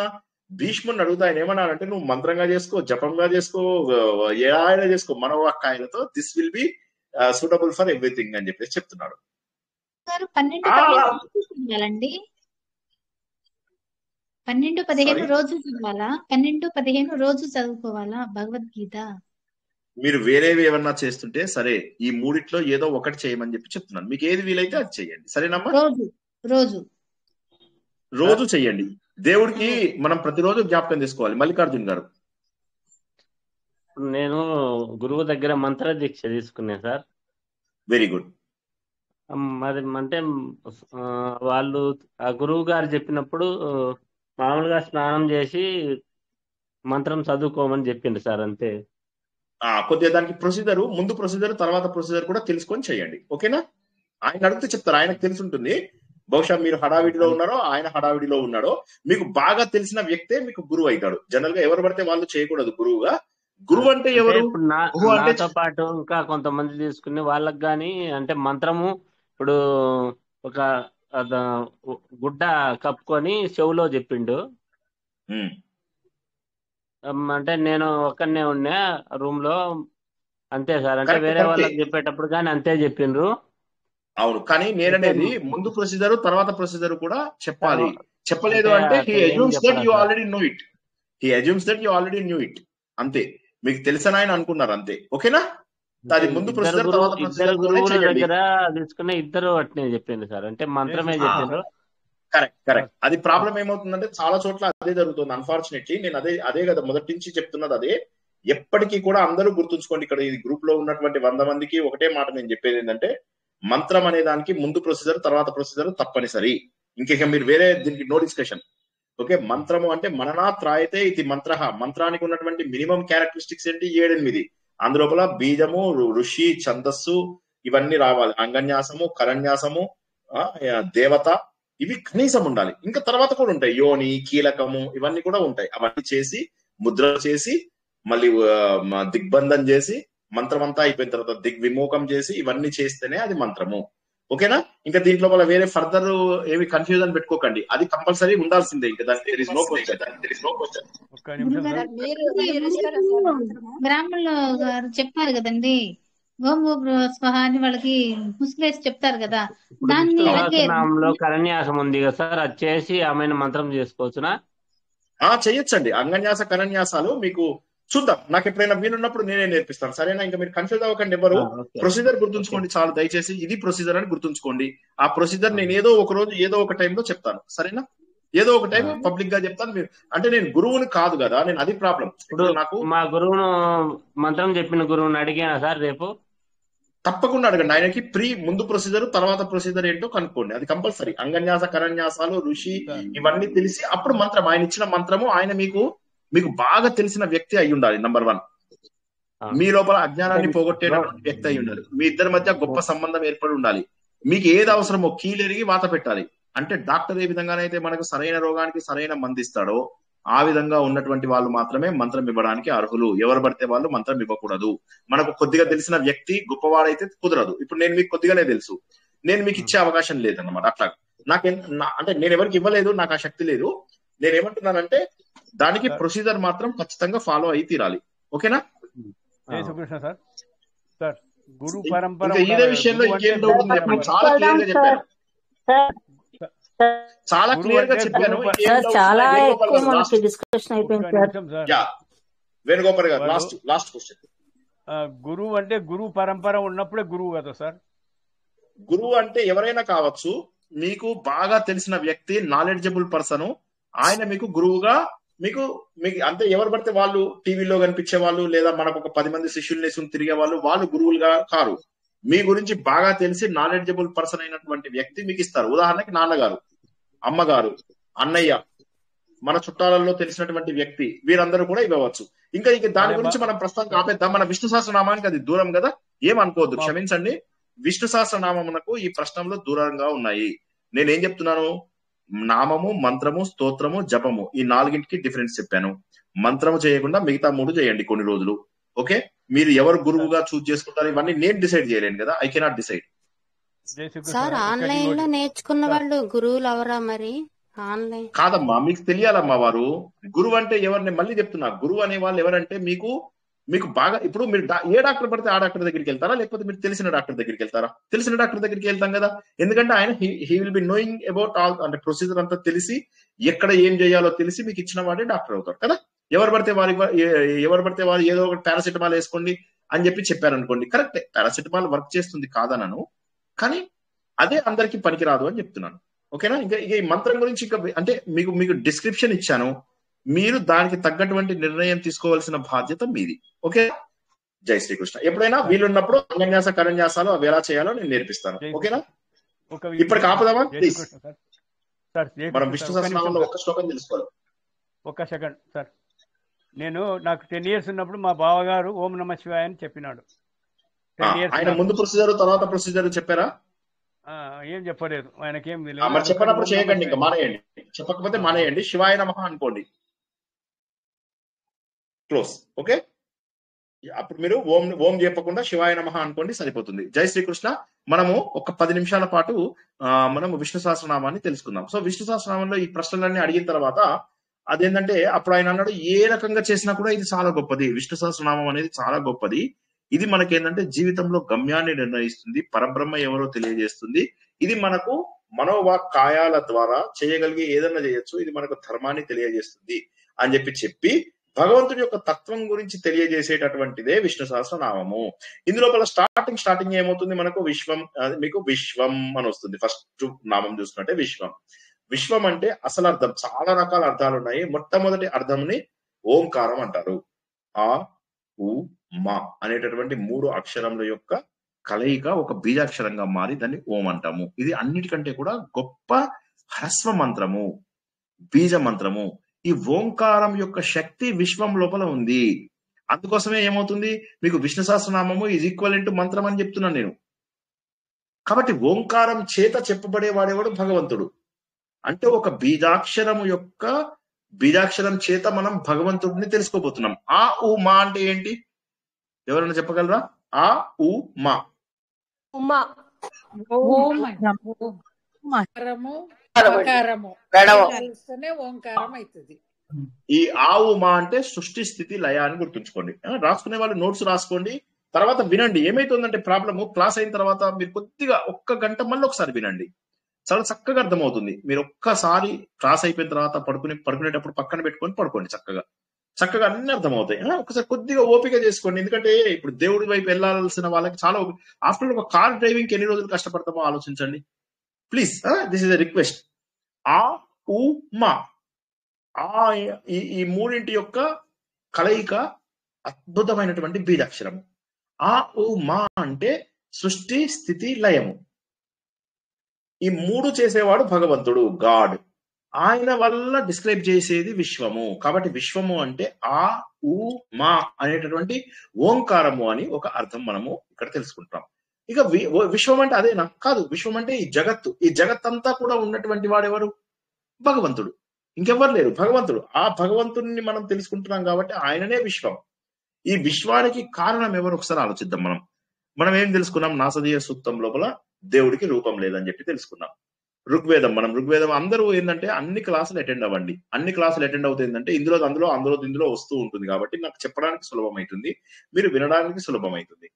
భీష్ముని అడుగుతా, ఆయన ఏమన్నాడంటే నువ్వు మంత్రంగా చేసుకో, జపంగా చేసుకో, ఏడాయినా చేసుకో, మనోవాక్కాయలతో this will be suitable for everything అని చెప్పేసి చెప్తున్నాడు. 12-15 రోజు చదవాలా? 12-15 రోజు చదువుకోవాలా భగవద్గీత? మీరు వేరేవి ఏమన్నా చేస్తుంటే సరే, ఈ మూడిట్లో ఏదో ఒకటి చేయమని చెప్తున్నాను. మీకు ఏది వీలైతే అది చెయ్యండి, సరేనమ్మా? రోజు చెయ్యండి. దేవుడికి మనం ప్రతిరోజు జ్ఞాపకం చేసుకోవాలి. మల్లికార్జున్ గారు, నేను గురువు దగ్గర మంత్ర దీక్ష తీసుకున్నాను సార్. Very good. మరి అంటే వాళ్ళు ఆ గురువు గారు చెప్పినప్పుడు మామూలుగా స్నానం చేసి మంత్రం చదువుకోమని చెప్పిండు సార్, అంతే. కొద్దిగా దానికి ప్రొసీజర్, ముందు ప్రొసీజర్ తర్వాత ప్రొసీజర్ కూడా తెలుసుకొని చేయండి. ఓకేనా? ఆయన అడిగితే చెప్తారు, ఆయనకు తెలిసి ఉంటుంది. బహుశా మీరు హడావిడిలో ఉన్నారో ఆయన హడావిడిలో ఉన్నాడో, మీకు బాగా తెలిసిన వ్యక్తే మీకు గురువు అవుతాడు. జనరల్ గా ఎవరు పడితే వాళ్ళు చేయకూడదు గురువుగా. గురువు అంటే ఎవరు? ఇప్పుడు నాతో పాటు ఇంకా కొంతమంది తీసుకుని వాళ్ళకి గాని అంటే మంత్రము ఇప్పుడు ఒక గుడ్డ కప్పుకొని చెవులో చెప్పిండు. అంటే నేను ఒక్కనే ఉన్నా రూమ్ లో, అంతే సార్. అంటే వేరే వాళ్ళకి చెప్పేటప్పుడు కానీ అంతే చెప్పిండ్రు. అవును, కానీ నేననేది ముందు ప్రొసీజర్ తర్వాత ప్రొసీజర్ కూడా చెప్పాలి. చెప్పలేదు అంటే he assumes that you already know it. అంతే, మీకు తెలుసని ఆయన అనుకున్నారు అంతే. ఓకేనా? అది ముందు ప్రొసీజర్ తర్వాత ప్రొసీజర్ దగ్గర తీసుకునే ఇద్దరు అట్నే చెప్పింది సార్, అంటే మంత్రమే చెప్పిండ్రు. కరెక్ట్. అది ప్రాబ్లం ఏమవుతుందంటే చాలా చోట్ల అదే జరుగుతుంది అన్ఫార్చునేట్లీ. నేను అదే కదా మొదటి నుంచి చెప్తున్నది అదే. ఎప్పటికీ కూడా అందరూ గుర్తుంచుకోండి, ఇక్కడ ఈ గ్రూప్ లో ఉన్నటువంటి 100 మందికి ఒకటే మాట నేను చెప్పేది ఏంటంటే, మంత్రం అనే దానికి ముందు ప్రొసీజర్ తర్వాత ప్రొసీజర్ తప్పనిసరి. ఇంకేక మీరు వేరే దీనికి నో డిస్కషన్. ఓకే, మంత్రము అంటే మననాత్ రాయతే ఇది మంత్ర. మంత్రానికి ఉన్నటువంటి మినిమం క్యారెక్టరిస్టిక్స్ ఏంటి? 7-8. అందులోపల బీజము, ఋషి, ఛందస్సు ఇవన్నీ రావాలి. అంగన్యాసము, కరన్యాసము, దేవత, ఇవి కనీసం ఉండాలి. ఇంకా తర్వాత కూడా ఉంటాయి, యోని, కీలకము ఇవన్నీ కూడా ఉంటాయి. అవన్నీ చేసి ముద్ర చేసి మళ్ళీ దిగ్బంధం చేసి మంత్రం అంతా అయిపోయిన తర్వాత దిగ్విమోకం చేసి ఇవన్నీ చేస్తేనే అది మంత్రము. ఓకేనా? ఇంకా దీంట్లో వల్ల వేరే ఫర్దర్ ఏమి కన్ఫ్యూజన్ పెట్టుకోకండి, అది కంపల్సరీ ఉండాల్సిందే. ఇంకా దానికి there is no question. బ్రాహ్మణులు గారు చెప్పారు కదండి, ఓం ఓం స్వహ అని వాళ్ళకి ముసుగులేసి చెప్తారు కదా, దాన్ని కరన్యాసం ఉంది కదా సార్, అది చేసి ఆమెను మంత్రం చేసుకోవచ్చునా? చెయ్యొచ్చండి. అంగన్యాస కరన్యాసాలు మీకు చూద్దాం. నాకు ఎప్పుడైనా వీలున్నప్పుడు నేనే నేర్పిస్తాను. సరేనా? ఇంకా మీరు కన్ఫ్యూజ్ అవ్వకండి ఎవరు. ప్రొసీజర్ గుర్తుంచుకోండి చాలు దయచేసి. ఇది ప్రొసీజర్ అని గుర్తుంచుకోండి. ఆ ప్రొసీజర్ నేను ఏదో ఒక రోజు ఏదో ఒక టైంలో చెప్తాను. సరేనా? ఏదో ఒక టైం పబ్లిక్ గా చెప్తాను. మీరు అంటే నేను గురువుని కాదు కదా, నేను అది ప్రాబ్లం. ఇప్పుడు నాకు మా గురువును మంత్రం చెప్పిన గురువుని అడిగానా సార్ రేపు? తప్పకుండా అడగండి. ఆయనకి ముందు ప్రొసీజర్ తర్వాత ప్రొసీజర్ ఏంటో కనుక్కోండి. అది కంపల్సరీ. అంగన్యాస కరన్యాసాలు ఋషి ఇవన్నీ తెలిసి అప్పుడు మంత్రం, ఆయన ఇచ్చిన మంత్రము ఆయన మీకు బాగా తెలిసిన వ్యక్తి అయి ఉండాలి. నంబర్ 1, మీ లోపల అజ్ఞానాన్ని పోగొట్టేటటువంటి వ్యక్తి అయి ఉండాలి. మీ ఇద్దరి మధ్య గొప్ప సంబంధం ఏర్పడి ఉండాలి. మీకు ఏది అవసరమో కీలెరిగి వాత పెట్టాలి. అంటే డాక్టర్ ఏ విధంగానైతే మనకు సరైన రోగానికి సరైన మందు ఇస్తాడో ఆ విధంగా ఉన్నటువంటి వాళ్ళు మాత్రమే మంత్రం ఇవ్వడానికి అర్హులు. ఎవరు పడితే వాళ్ళు మంత్రం ఇవ్వకూడదు. మనకు కొద్దిగా తెలిసిన వ్యక్తి గొప్పవాడైతే కుదరదు. ఇప్పుడు నేను మీకు కొద్దిగానే తెలుసు, నేను మీకు ఇచ్చే అవకాశం లేదన్నమాట. అట్లా అంటే నేను ఎవరికి ఇవ్వలేదు, నాకు ఆ శక్తి లేదు. నేనేమంటున్నానంటే దానికి ప్రొసీజర్ మాత్రం ఖచ్చితంగా ఫాలో అయి తీరాలి. ఓకేనా? సార్ సార్ గురు పరంపర ఇదే విషయంలో ఇంకేం డౌట్ ఉంది చెప్పండి. చాలా క్లియర్ గా చెప్పాను. చాలా క్లియర్ గా చెప్పాను. చాలా ఎక్కువ మనకి డిస్కషన్ అయిపోయింది సార్. వేణుగోపాల్ గారు లాస్ట్ క్వశ్చన్. గురువు అంటే గురు పరంపర ఉన్నప్పుడే గురువు కదా సార్? గురువు అంటే ఎవరైనా కావచ్చు. మీకు బాగా తెలిసిన వ్యక్తి, నాలెడ్జబుల్ పర్సన్, ఆయన మీకు గురువుగా మీకు అంటే ఎవరు పడితే వాళ్ళు టీవీలో కనిపించే వాళ్ళు లేదా మనకు ఒక 10 మంది శిష్యుల్ని తిరిగే వాళ్ళు గురువులుగా కారు. మీ గురించి బాగా తెలిసి నాలెడ్జబుల్ పర్సన్ అయినటువంటి వ్యక్తి మీకు ఇస్తారు. ఉదాహరణకి నాన్నగారు, అమ్మగారు, అన్నయ్య, మన చుట్టాలలో తెలిసినటువంటి వ్యక్తి, వీరందరూ కూడా ఇవ్వవచ్చు. ఇంకా దాని గురించి మనం ప్రస్తుతానికి ఆపేద్దాం. మన విష్ణు సహస్రనామానికి అది దూరం కదా, ఏమనుకోవద్దు, క్షమించండి. విష్ణు సహస్రనామమునకు ఈ ప్రశ్నలు దూరంగా ఉన్నాయి. నేనేం చెప్తున్నాను? నామము, మంత్రము, స్తోత్రము, జపము, ఈ 4కి డిఫరెన్స్ చెప్పాను. మంత్రము చేయకుండా మిగతా 3 చేయండి కొన్ని రోజులు. ఓకే? మీరు ఎవరు గురువుగా చూజ్ చేసుకుంటారు ఇవన్నీ నేను డిసైడ్ చేయలేను కదా. I cannot decide. Sir online లో నేర్చుకున్న వాళ్ళు గురువులు ఎవరా మరి? ఆన్లైన్ కాదమ్మా, మీకు తెలియాలమ్మా. వారు గురువు అంటే ఎవరిని మళ్ళీ చెప్తున్నా. గురువు అనే వాళ్ళు ఎవరంటే మీకు బాగా, ఇప్పుడు మీరు ఏ డాక్టర్ పడితే ఆ డాక్టర్ దగ్గరికి వెళ్తారా, లేకపోతే మీరు తెలిసిన డాక్టర్ దగ్గరికి వెళ్తారా? తెలిసిన డాక్టర్ దగ్గరికి వెళ్తాం కదా. ఎందుకంటే ఆయన he will be knowing about all, అంటే ప్రొసీజర్ అంతా తెలిసి ఎక్కడ ఏం చేయాలో తెలిసి మీకు ఇచ్చిన వాడే డాక్టర్ అవుతారు కదా. ఎవరు పడితే వారు ఏదో ఒకటి పారాసిటమాల్ వేసుకోండి అని చెప్పారనుకోండి, కరెక్టే, పారాసిటమాల్ వర్క్ చేస్తుంది కాదనను, కానీ అదే అందరికి పనికిరాదు అని చెప్తున్నాను. ఓకేనా? ఇంకా ఈ మంత్రం గురించి అంటే మీకు డిస్క్రిప్షన్ ఇచ్చాను. మీరు దానికి తగ్గటువంటి నిర్ణయం తీసుకోవాల్సిన బాధ్యత మీది. ఓకే? జై శ్రీకృష్ణ. ఎప్పుడైనా వీలున్నప్పుడు అంగన్యాస కరన్యాసాలు అవి ఎలా చేయాలో నేను నేర్పిస్తాను. ఓకేనా? ఇప్పటికి ఆపుదామా ప్లీజ్? మనం విష్ణు సహస్రనామంలో ఒక్క శ్లోకం తెలుసుకోవాలి. ఒక్క సెకండ్ సార్. నాకు 10 years ఉన్నప్పుడు మా బావగారు ఓం నమ శివాయ అని చెప్పినాడు. ఆయన ముందు ప్రొసీజర్ తర్వాత ప్రొసీజర్ చెప్పారా? ఏం చెప్పలేదు, ఆయనకేం మరి చెప్పినప్పుడు చేయకండి, ఇంకా మానేయండి. చెప్పకపోతే మానేయండి. శివాయ నమః అనుకోండి, క్లోజ్. ఓకే? అప్పుడు మీరు ఓం చెప్పకుండా శివాయ నమః అనుకోండి, సరిపోతుంది. జై శ్రీకృష్ణ. మనము ఒక 10 నిమిషాల పాటు మనము విష్ణు సహస్రనామాన్ని తెలుసుకుందాం. సో విష్ణు సహస్రనామంలో ఈ ప్రశ్నలన్నీ అడిగిన తర్వాత అదేంటంటే అప్పుడు ఆయన అన్నాడు, ఏ రకంగా చేసినా కూడా ఇది చాలా గొప్పది. విష్ణు సహస్రనామం అనేది చాలా గొప్పది. ఇది మనకేంటంటే జీవితంలో గమ్యాన్ని నిర్ణయిస్తుంది, పరబ్రహ్మ ఎవరో తెలియజేస్తుంది. ఇది మనకు మనోవాక్ కాయాల ద్వారా చేయగలిగే ఏదన్నా చేయొచ్చు. ఇది మనకు ధర్మాన్ని తెలియజేస్తుంది అని చెప్పి భగవంతుడి యొక్క తత్వం గురించి తెలియజేసేటటువంటిదే విష్ణు సహస్రనామము. ఇందులో స్టార్టింగ్ ఏమవుతుంది? మనకు మీకు విశ్వం అని వస్తుంది. ఫస్ట్ నామం చూసుకుంటే విశ్వం. విశ్వం అంటే అసలు అర్థం, చాలా రకాల అర్థాలు ఉన్నాయి. మొట్టమొదటి అర్థంని ఓంకారం అంటారు. ఆ ఉ మా అనేటటువంటి 3 అక్షరముల యొక్క కలయిక ఒక బీజాక్షరంగా మారి దాన్ని ఓం అంటాము. ఇది అన్నిటికంటే కూడా గొప్ప హ్రస్వ మంత్రము, బీజ మంత్రము. ఈ ఓంకారం యొక్క శక్తి విశ్వం లోపల ఉంది. అందుకోసమే ఏమవుతుంది, మీకు విష్ణు సహస్రనామము ఈజ్ ఈక్వల్ టు మంత్రం అని చెప్తున్నాను నేను. కాబట్టి ఓంకారం చేత చెప్పబడేవాడేవాడు భగవంతుడు. అంటే ఒక బీజాక్షరం చేత మనం భగవంతుడిని తెలుసుకోబోతున్నాం. ఆ ఉ మా అంటే ఏంటి? ఎవరైనా చెప్పగలరా? ఆ ఉ మా ఓంకారం అవుతుంది. ఈ ఆవు మా అంటే సృష్టి స్థితి లయ అని గుర్తుంచుకోండి. రాసుకునే వాళ్ళు నోట్స్ రాసుకోండి, తర్వాత వినండి. ఏమైతుందంటే ప్రాబ్లము, క్లాస్ అయిన తర్వాత మీరు కొద్దిగా 1 గంట మళ్ళీ ఒకసారి వినండి, చాలా చక్కగా అర్థమవుతుంది. మీరు ఒక్కసారి క్లాస్ అయిపోయిన తర్వాత పడుకునేటప్పుడు పక్కన పెట్టుకొని పడుకోండి చక్కగా. చక్కగా అన్ని అర్థమవుతాయి. ఒకసారి కొద్దిగా ఓపిక చేసుకోండి. ఎందుకంటే ఇప్పుడు దేవుడి వైపు వెళ్ళాల్సిన వాళ్ళకి చాలా ఆఫ్టర్ ఒక కార్ డ్రైవింగ్ ఎన్ని రోజులు కష్టపడతామో ఆలోచించండి please. This is a request. ఆ ఉ మా ఆ ఈ మూడింటి యొక్క కలయిక అద్భుతమైనటువంటి బీజాక్షరము. ఆ ఉ మా అంటే సృష్టి, స్థితి, లయము. ఈ మూడు చేసేవాడు భగవంతుడు, గాడ్. ఆయన వల్ల డిస్క్రైబ్ చేసేది విశ్వము. కాబట్టి విశ్వము అంటే ఆ ఉ మా అనేటటువంటి ఓంకారము అని ఒక అర్థం మనము ఇక్కడ తెలుసుకుంటాం. ఇక విశ్వం అంటే అదేనా? కాదు. విశ్వం అంటే ఈ జగత్తు. ఈ జగత్తంతా కూడా ఉన్నటువంటి వాడెవరు? భగవంతుడు. ఇంకెవ్వరు లేరు, భగవంతుడు. ఆ భగవంతుడిని మనం తెలుసుకుంటున్నాం కాబట్టి ఆయననే విశ్వం. ఈ విశ్వానికి కారణం ఎవరు? ఒకసారి ఆలోచిద్దాం. మనం ఏం తెలుసుకున్నాం? నాసదీయ సూక్తం లోపల దేవుడికి రూపం లేదని చెప్పి తెలుసుకున్నాం. ఋగ్వేదం అందరూ ఏంటంటే అన్ని క్లాసులు అటెండ్ అవ్వండి. అన్ని క్లాసులు అటెండ్ అవుతుంది ఏంటంటే ఇందులో వస్తూ ఉంటుంది కాబట్టి నాకు చెప్పడానికి సులభం అవుతుంది, మీరు వినడానికి సులభం అవుతుంది.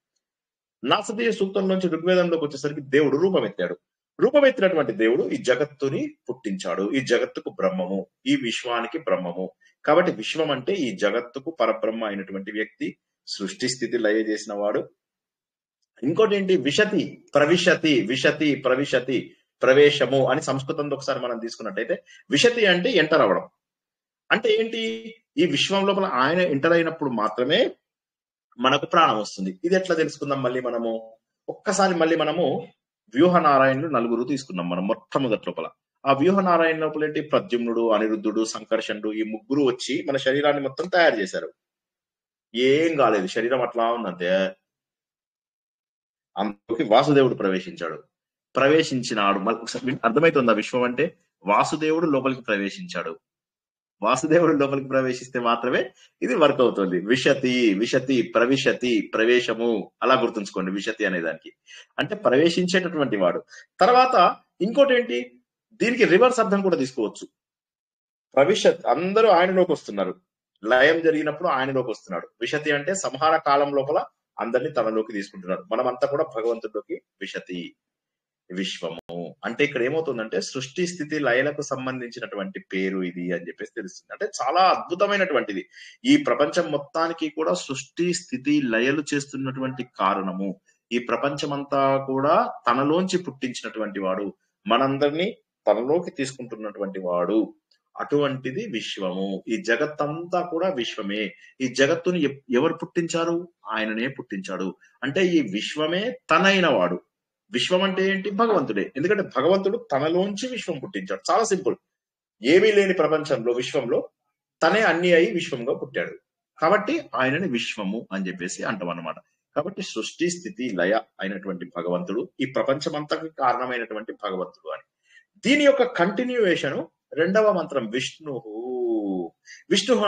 నాసదీయ సూక్తం నుంచి ఋగ్వేదంలోకి వచ్చేసరికి దేవుడు రూపమెత్తినటువంటి దేవుడు ఈ జగత్తుని పుట్టించాడు. ఈ జగత్తుకు బ్రహ్మము, ఈ విశ్వానికి బ్రహ్మము. కాబట్టి విశ్వం అంటే ఈ జగత్తుకు పరబ్రహ్మ అయినటువంటి వ్యక్తి, సృష్టి స్థితి లయ చేసిన వాడు. ఇంకోటి ఏంటి? ప్రవిశతి, ప్రవేశము అని సంస్కృతంలో ఒకసారి మనం తీసుకున్నట్టయితే విశతి అంటే ఎంటర్ అవ్వడం. అంటే ఏంటి? ఈ విశ్వం లోపల ఆయన ఎంటర్ అయినప్పుడు మాత్రమే మనకు ప్రాణం వస్తుంది. ఇది ఎట్లా తెలుసుకుందాం? ఒక్కసారి మనము వ్యూహనారాయణులు నలుగురు తీసుకున్నాం మనం మొట్టమొదటి లోపల. ఆ వ్యూహనారాయణ లోపల ఏంటి? ప్రద్యుమ్నుడు, అనిరుద్ధుడు, సంకర్షణుడు, ఈ ముగ్గురు వచ్చి మన శరీరాన్ని మొత్తం తయారు చేశారు. ఏం కాలేదు, శరీరం అట్లా ఉందంతే. అందులోకి వాసుదేవుడు ప్రవేశించినాడు. అర్థమవుతుందా? విశ్వం అంటే వాసుదేవుడు లోపలికి ప్రవేశించాడు. వాసుదేవుడు లోపలికి ప్రవేశిస్తే మాత్రమే ఇది వర్క్ అవుతుంది. విశతి, ప్రవేశము అలా గుర్తుంచుకోండి. విశతి అనే దానికి అంటే ప్రవేశించేటటువంటి వాడు. తర్వాత ఇంకోటి ఏంటి? దీనికి రివర్స్ అర్థం కూడా తీసుకోవచ్చు. భవిష్యత్ అందరూ ఆయనలోకి వస్తున్నారు, లయం జరిగినప్పుడు ఆయనలోకి వస్తున్నాడు. విశతి అంటే సంహార కాలం లోపల అందరినీ తనలోకి తీసుకుంటున్నాడు. మనమంతా కూడా భగవంతుడిలోకి విశతి. విశ్వము అంటే ఇక్కడ ఏమవుతుందంటే సృష్టి స్థితి లయలకు సంబంధించినటువంటి పేరు ఇది అని చెప్పేసి తెలుస్తుంది. అంటే చాలా అద్భుతమైనటువంటిది. ఈ ప్రపంచం మొత్తానికి కూడా సృష్టి స్థితి లయలు చేస్తున్నటువంటి కారణము. ఈ ప్రపంచమంతా కూడా తనలోంచి పుట్టించినటువంటి వాడు, మనందరినీ తనలోకి తీసుకుంటున్నటువంటి వాడు. అటువంటిది విశ్వము. ఈ జగత్తంతా కూడా విశ్వమే. ఈ జగత్తుని ఎవరు పుట్టించారు? ఆయననే పుట్టించాడు. అంటే ఈ విశ్వమే తనైన వాడు. విశ్వం అంటే ఏంటి? భగవంతుడే. ఎందుకంటే భగవంతుడు తనలోంచి విశ్వం పుట్టించాడు. చాలా సింపుల్. ఏమీ లేని ప్రపంచంలో, విశ్వంలో తనే అన్ని అయి విశ్వంగా పుట్టాడు. కాబట్టి ఆయనని విశ్వము అని చెప్పేసి అంటాం అన్నమాట. కాబట్టి సృష్టి స్థితి లయ అయినటువంటి భగవంతుడు, ఈ ప్రపంచమంతకి కారణమైనటువంటి భగవంతుడు అని. దీని యొక్క కంటిన్యూయేషన్ రెండవ మంత్రం విష్ణు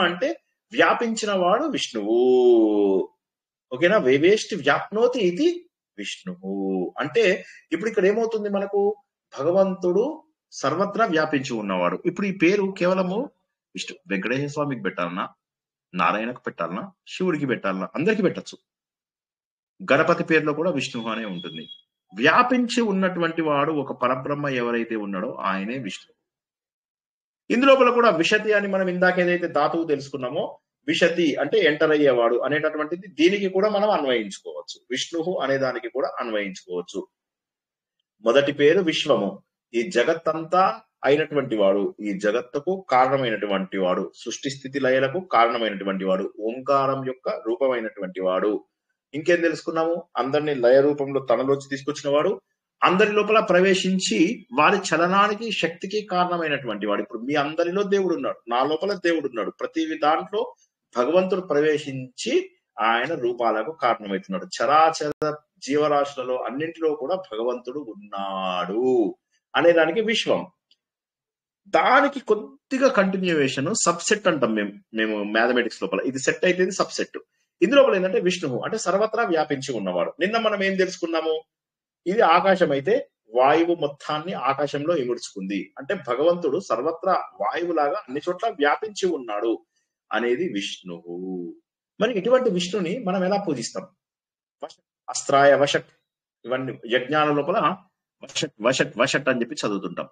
అంటే వ్యాపించిన వాడు విష్ణువు. ఓకేనా? వేవేష్టి వ్యాప్నోతి ఇది విష్ణువు అంటే ఇప్పుడు ఇక్కడ ఏమవుతుంది? మనకు భగవంతుడు సర్వత్రా వ్యాపించి ఉన్నవాడు. ఇప్పుడు ఈ పేరు కేవలము విష్ణు వెంకటేశ్వర స్వామికి పెట్టాలన్నా, నారాయణకు పెట్టాలన్నా, శివుడికి పెట్టాలన్నా, అందరికి పెట్టచ్చు. గణపతి పేరులో కూడా విష్ణువు అనే ఉంటుంది. వ్యాపించి ఉన్నటువంటి వాడు ఒక పరబ్రహ్మ ఎవరైతే ఉన్నాడో ఆయనే విష్ణువు. ఇందులోపల కూడా విశతి అని మనం ఇందాక ఏదైతే ధాతువు తెలుసుకున్నామో, విశతి అంటే ఎంటర్ అయ్యేవాడు అనేటటువంటిది దీనికి కూడా మనం అన్వయించుకోవచ్చు. విష్ణువు అనే దానికి కూడా అన్వయించుకోవచ్చు. మొదటి పేరు విశ్వము, ఈ జగత్తంతా అయినటువంటి వాడు, ఈ జగత్తుకు కారణమైనటువంటి వాడు, సృష్టి స్థితి లయలకు కారణమైనటువంటి వాడు, ఓంకారం యొక్క రూపమైనటువంటి వాడు. ఇంకేం తెలుసుకున్నాము? అందరినీ లయ రూపంలో తనలోంచి తీసుకొచ్చిన వాడు, అందరి లోపల ప్రవేశించి వారి చలనానికి శక్తికి కారణమైనటువంటి వాడు. ఇప్పుడు మీ అందరిలో దేవుడు ఉన్నాడు, నా లోపల దేవుడు ఉన్నాడు. ప్రతి దాంట్లో భగవంతుడు ప్రవేశించి ఆయన రూపాలకు కారణమవుతున్నాడు. చరాచర జీవరాశులలో అన్నింటిలో కూడా భగవంతుడు ఉన్నాడు అనేదానికి విశ్వం. దానికి కొద్దిగా కంటిన్యూయేషన్ సబ్సెట్ అంటాం మేము మ్యాథమెటిక్స్ లోపల. ఇది సెట్ అయితే ఇది సబ్సెట్. ఇందులోపల ఏంటంటే విష్ణువు అంటే సర్వత్రా వ్యాపించి ఉన్నవాడు. నిన్న మనం ఏం తెలుసుకున్నాము? ఇది ఆకాశం అయితే వాయువు మొత్తాన్ని ఆకాశంలో ఇముడ్చుకుంది. అంటే భగవంతుడు సర్వత్రా వాయువులాగా అన్ని చోట్ల వ్యాపించి ఉన్నాడు అనేది విష్ణువు. మరి ఇటువంటి విష్ణుని మనం ఎలా పూజిస్తాం? అస్త్రాయ వషట్, ఇవన్నీ యజ్ఞాల లోపల వషట్ అని చెప్పి చదువుతుంటాం.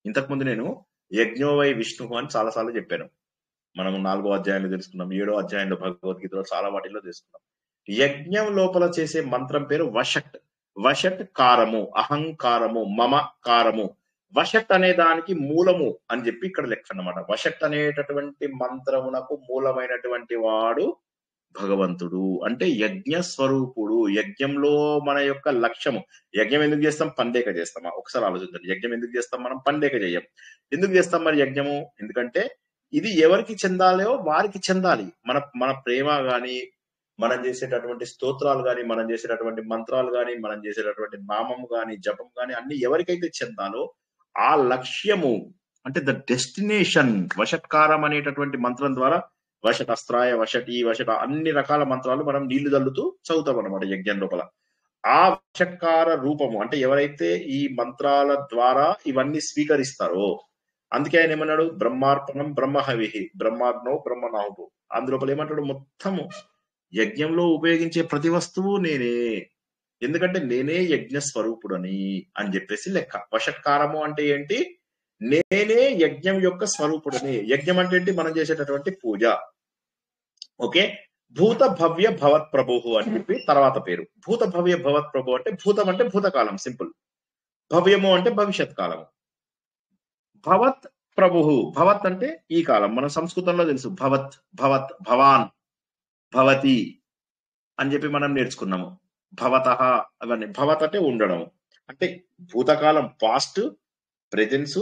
ఇంతకుముందు నేను యజ్ఞోవై విష్ణువు అని చాలాసార్లు చెప్పాను. మనం 4వ అధ్యాయంలో తెలుసుకున్నాం, 7వ అధ్యాయంలో భగవద్గీతలో చాలా వాటిల్లో తెలుసుకున్నాం. యజ్ఞం లోపల చేసే మంత్రం పేరు వషట్. వషట్ కారము, అహంకారము, మమకారము. వషట్ అనే దానికి మూలము అని చెప్పి ఇక్కడ లెక్క అన్నమాట. వషట్ అనేటటువంటి మంత్రమునకు మూలమైనటువంటి వాడు భగవంతుడు, అంటే యజ్ఞ స్వరూపుడు. యజ్ఞంలో మన యొక్క లక్ష్యము, యజ్ఞం ఎందుకు చేస్తాం? పండేక చేస్తామా? ఒకసారి ఆలోచించండి. యజ్ఞం ఎందుకు చేస్తాం? మనం పండేక చెయ్యం. ఎందుకు చేస్తాం మరి యజ్ఞము? ఎందుకంటే ఇది ఎవరికి చెందాలో వారికి చెందాలి. మన ప్రేమ గాని, మనం చేసేటటువంటి స్తోత్రాలు గాని, మనం చేసేటటువంటి మంత్రాలు గాని, మనం చేసేటటువంటి నామం గాని, జపం గాని అన్ని ఎవరికైతే చెందాలో ఆ లక్ష్యము, అంటే ద డెస్టినేషన్. వషట్కారం అనేటటువంటి మంత్రం ద్వారా వషట్ అస్త్రాయ, వషటి, వషట అన్ని రకాల మంత్రాలు మనం నీళ్లు చల్లుతూ చదువుతాం అనమాట యజ్ఞం లోపల. ఆ వషట్కార రూపము అంటే ఎవరైతే ఈ మంత్రాల ద్వారా ఇవన్నీ స్వీకరిస్తారో, అందుకే ఆయన ఏమన్నాడు? బ్రహ్మార్పణం బ్రహ్మహవిహి బ్రహ్మాగ్నో బ్రహ్మనాహు. అందులోపల ఏమంటాడు? మొత్తము యజ్ఞంలో ఉపయోగించే ప్రతి వస్తువు నేనే, ఎందుకంటే నేనే యజ్ఞ స్వరూపుడని అని చెప్పేసి లెక్క. వషట్కారము అంటే ఏంటి? నేనే యజ్ఞం యొక్క స్వరూపుడని. యజ్ఞం అంటే ఏంటి? మనం చేసేటటువంటి పూజ. ఓకే. భూత భవ్య భవత్ ప్రభువు అని చెప్పి తర్వాత పేరు. భూత భవ్య భవత్ ప్రభు అంటే భూతం అంటే భూతకాలం, సింపుల్. భవ్యము అంటే భవిష్యత్ కాలము. భవత్ ప్రభువు, భవత్ అంటే ఈ కాలం. మన సంస్కృతంలో తెలుసు భవత్, భవత్, భవాన్, భవతి అని చెప్పి మనం నేర్చుకున్నాము. భవతః అవన్నీ. భవత్ అంటే ఉండడం, అంటే భూతకాలం, పాస్ట్, ప్రెజెన్స్,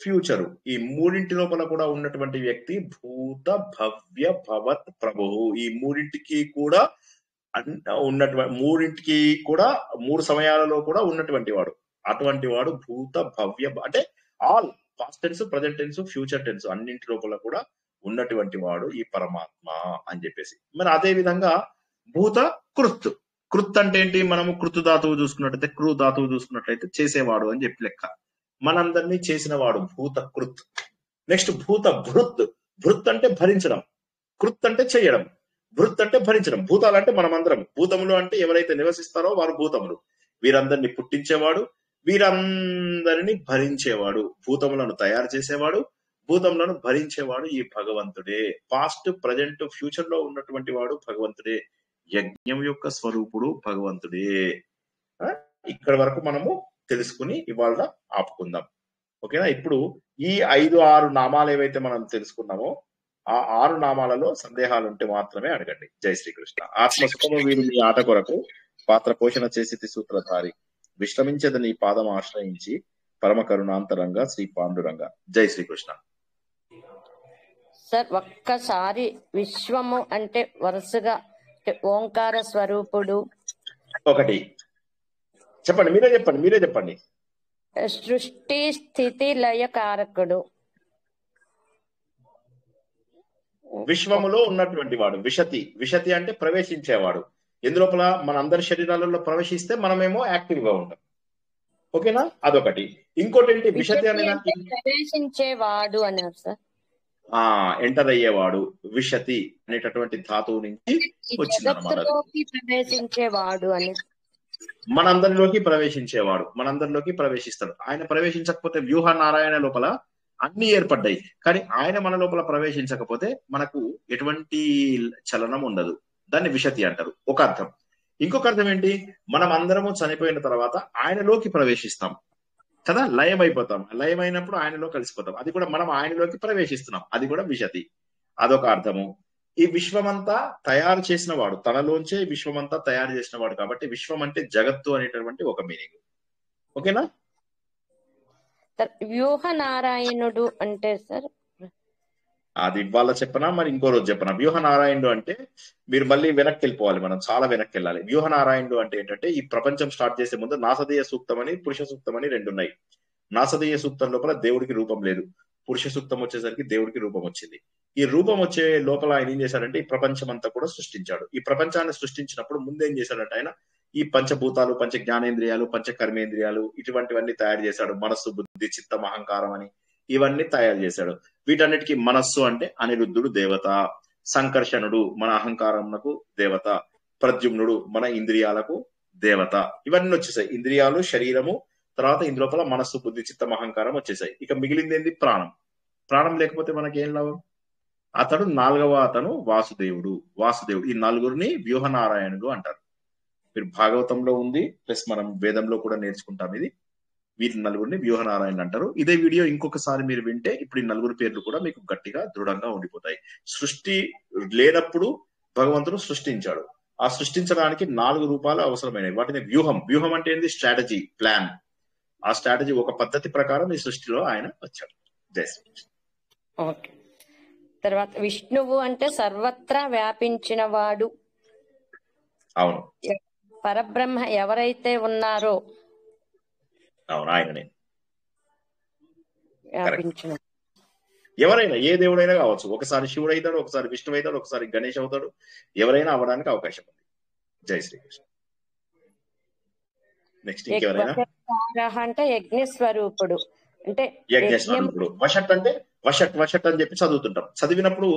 ఫ్యూచరు. ఈ మూడింటి లోపల కూడా ఉన్నటువంటి వ్యక్తి భూత భవ్య భవత్ ప్రభువు. ఈ మూడింటికి కూడా మూడింటికి కూడా 3 సమయాలలో కూడా ఉన్నటువంటి వాడు. అటువంటి వాడు భూత భవ్య, అంటే all past tense, present tense, future tense అన్నింటి లోపల కూడా ఉన్నటువంటి వాడు ఈ పరమాత్మ అని చెప్పేసి. మరి అదే విధంగా భూత కృత్. కృత్ అంటే ఏంటి? మనము కృతు ధాతువు చూసుకున్నట్లయితే, క్రూ ధాతువు చూసుకున్నట్లయితే చేసేవాడు అని చెప్పి లెక్క. మనందరినీ చేసిన వాడు భూత కృత్. నెక్స్ట్ భూత భృత్. భృత్ అంటే భరించడం, కృత్ అంటే చేయడం, భృత్ అంటే భరించడం. భూతాలంటే మనమందరం. భూతములు అంటే ఎవరైతే నివసిస్తారో వారు భూతములు. వీరందరినీ పుట్టించేవాడు, వీరందరినీ భరించేవాడు, భూతములను తయారు చేసేవాడు, భూతములను భరించేవాడు ఈ భగవంతుడే. పాస్ట్, ప్రజెంట్, ఫ్యూచర్ లో ఉన్నటువంటి వాడు భగవంతుడే. యజ్ఞం యొక్క స్వరూపుడు భగవంతుడే. ఇక్కడ వరకు మనము తెలుసుకుని ఇవాళ ఆపుకుందాం. ఓకేనా? ఇప్పుడు ఈ 5-6 నామాలు ఏవైతే మనం తెలుసుకున్నామో ఆ 6 నామాలలో సందేహాలు ఉంటే మాత్రమే అడగండి. జై శ్రీకృష్ణ. ఆత్మసుఖము వీరు మీ ఆట కొరకు పాత్ర పోషణ చేసి సూత్రధారి విశ్రమించదని పాదం ఆశ్రయించి పరమ కరుణాంతరంగా శ్రీ పాండురంగ. జై శ్రీకృష్ణ. సార్ ఒక్కసారి విశ్వము అంటే వరుసగా ఓంకార స్వరూపుడు ఒకటి చెప్పండి. మీరే చెప్పండి. సృష్టి స్థితి లయ కారకుడు. విశ్వములో ఉన్నటువంటి వాడు. విశతి. విశతి అంటే ప్రవేశించేవాడు. ఎందులోపల మన అందరి శరీరాలలో ప్రవేశిస్తే మనమేమో యాక్టివ్ గా ఉంటాం. ఓకేనా? అదొకటి. ఇంకోటి ఏంటి? విశతి అనేది ప్రవేశించేవాడు అన్నారు సార్. ఎంటర్ అయ్యేవాడు. విశతి అనేటటువంటి ధాతువు నుంచి వచ్చిందన్నమాట. ప్రవేశించేవాడు అని మనందరిలోకి ప్రవేశించేవాడు, మనందరిలోకి ప్రవేశిస్తాడు. ఆయన ప్రవేశించకపోతే వ్యూహ నారాయణ లోపల అన్ని ఏర్పడ్డాయి, కానీ ఆయన మన లోపల ప్రవేశించకపోతే మనకు ఎటువంటి చలనం ఉండదు. దాన్ని విశతి అంటారు. ఒక అర్థం. ఇంకొక అర్థం ఏంటి? మనం అందరము చనిపోయిన తర్వాత ఆయనలోకి ప్రవేశిస్తాం కదా, లయమైపోతాం. లయమైనప్పుడు ఆయనలో కలిసిపోతాం. అది కూడా మనం ఆయనలోకి ప్రవేశిస్తున్నాం. అది కూడా విశతి. అదొక అర్థము. ఈ విశ్వమంతా తయారు చేసిన వాడు, తనలోంచే విశ్వమంతా తయారు చేసిన వాడు కాబట్టి విశ్వం అంటే జగత్తు అనేటటువంటి ఒక మీనింగ్. ఓకేనా? వ్యూహ నారాయణుడు అంటే సార్ అది ఇవాళ చెప్పనా మరి ఇంకో రోజు చెప్పనా? వ్యూహ నారాయణుడు అంటే మీరు మళ్ళీ వెనక్కి వెళ్ళిపోవాలి, మనం చాలా వెనక్కి వెళ్ళాలి. వ్యూహ నారాయణుడు అంటే ఏంటంటే ఈ ప్రపంచం స్టార్ట్ చేసే ముందు నాసదీయ సూక్తం అని పురుష సూక్తం అని 2 ఉన్నాయి. నాసదీయ సూక్తం లోపల దేవుడికి రూపం లేదు, పురుష సూక్తం వచ్చేసరికి దేవుడికి రూపం వచ్చింది. ఈ రూపం వచ్చే లోపల ఆయన ఏం చేశాడంటే ఈ ప్రపంచం అంతా కూడా సృష్టించాడు. ఈ ప్రపంచాన్ని సృష్టించినప్పుడు ముందేం చేశాడంటే ఆయన ఈ పంచభూతాలు, పంచ జ్ఞానేంద్రియాలు, పంచ కర్మేంద్రియాలు ఇటువంటివన్నీ తయారు చేశాడు. మనస్సు, బుద్ధి, చిత్తం, అహంకారం అని ఇవన్నీ తయారు చేశాడు. వీటన్నిటికీ మనస్సు అంటే అనిరుద్ధుడు దేవత, సంకర్షణుడు మన అహంకారమునకు దేవత, ప్రద్యుమ్నుడు మన ఇంద్రియాలకు దేవత. ఇవన్నీ వచ్చేసాయి. ఇంద్రియాలు, శరీరము, తర్వాత ఇందులోపల మనస్సు, బుద్ధి, చిత్తం, అహంకారం వచ్చేసాయి. ఇక మిగిలింది ఏంది? ప్రాణం. ప్రాణం లేకపోతే మనకి ఏం లాభం? అతడు 4వ అతను వాసుదేవుడు. ఈ నలుగురిని వ్యూహనారాయణుడు అంటారు. మీరు భాగవతంలో ఉంది, ప్లస్ మనం వేదంలో కూడా నేర్చుకుంటాం ఇది. వీటి నలుగురిని వ్యూహనారాయణ అంటారు. ఇదే వీడియో ఇంకొకసారి మీరు వింటే ఇప్పుడు ఈ నలుగురు పేర్లు కూడా మీకు గట్టిగా దృఢంగా ఉండిపోతాయి. సృష్టి లేనప్పుడు భగవంతుడు సృష్టించాడు. ఆ సృష్టించడానికి 4 రూపాలు అవసరమైనవి. వాటిని వ్యూహం అంటే ఏంది? Strategy, plan. ఆ స్ట్రాటజీ ఒక పద్ధతి ప్రకారం ఈ సృష్టిలో ఆయన వచ్చాడు. జై శ్రీకృష్ణ. ఓకే. తర్వాత విష్ణువు అంటే సర్వత్రా వ్యాపించిన వాడు. అవును, పరబ్రహ్మ ఎవరైతే ఉన్నారో అవును, ఆయననే వ్యాపించిన. ఎవరైనా ఏ దేవుడైనా కావచ్చు. ఒకసారి శివుడు అవుతాడు, ఒకసారి విష్ణువు అవుతాడు, ఒకసారి గణేష్ అవుతాడు. ఎవరైనా అవ్వడానికి అవకాశం ఉంది. జై శ్రీకృష్ణ. నెక్స్ట్ ఇంకెవరైనా? అంటే యజ్ఞ స్వరూపుడు అంటే యజ్ఞస్వరూపుడు. వషట్ అని చెప్పి చదువుతుంటాం. చదివినప్పుడు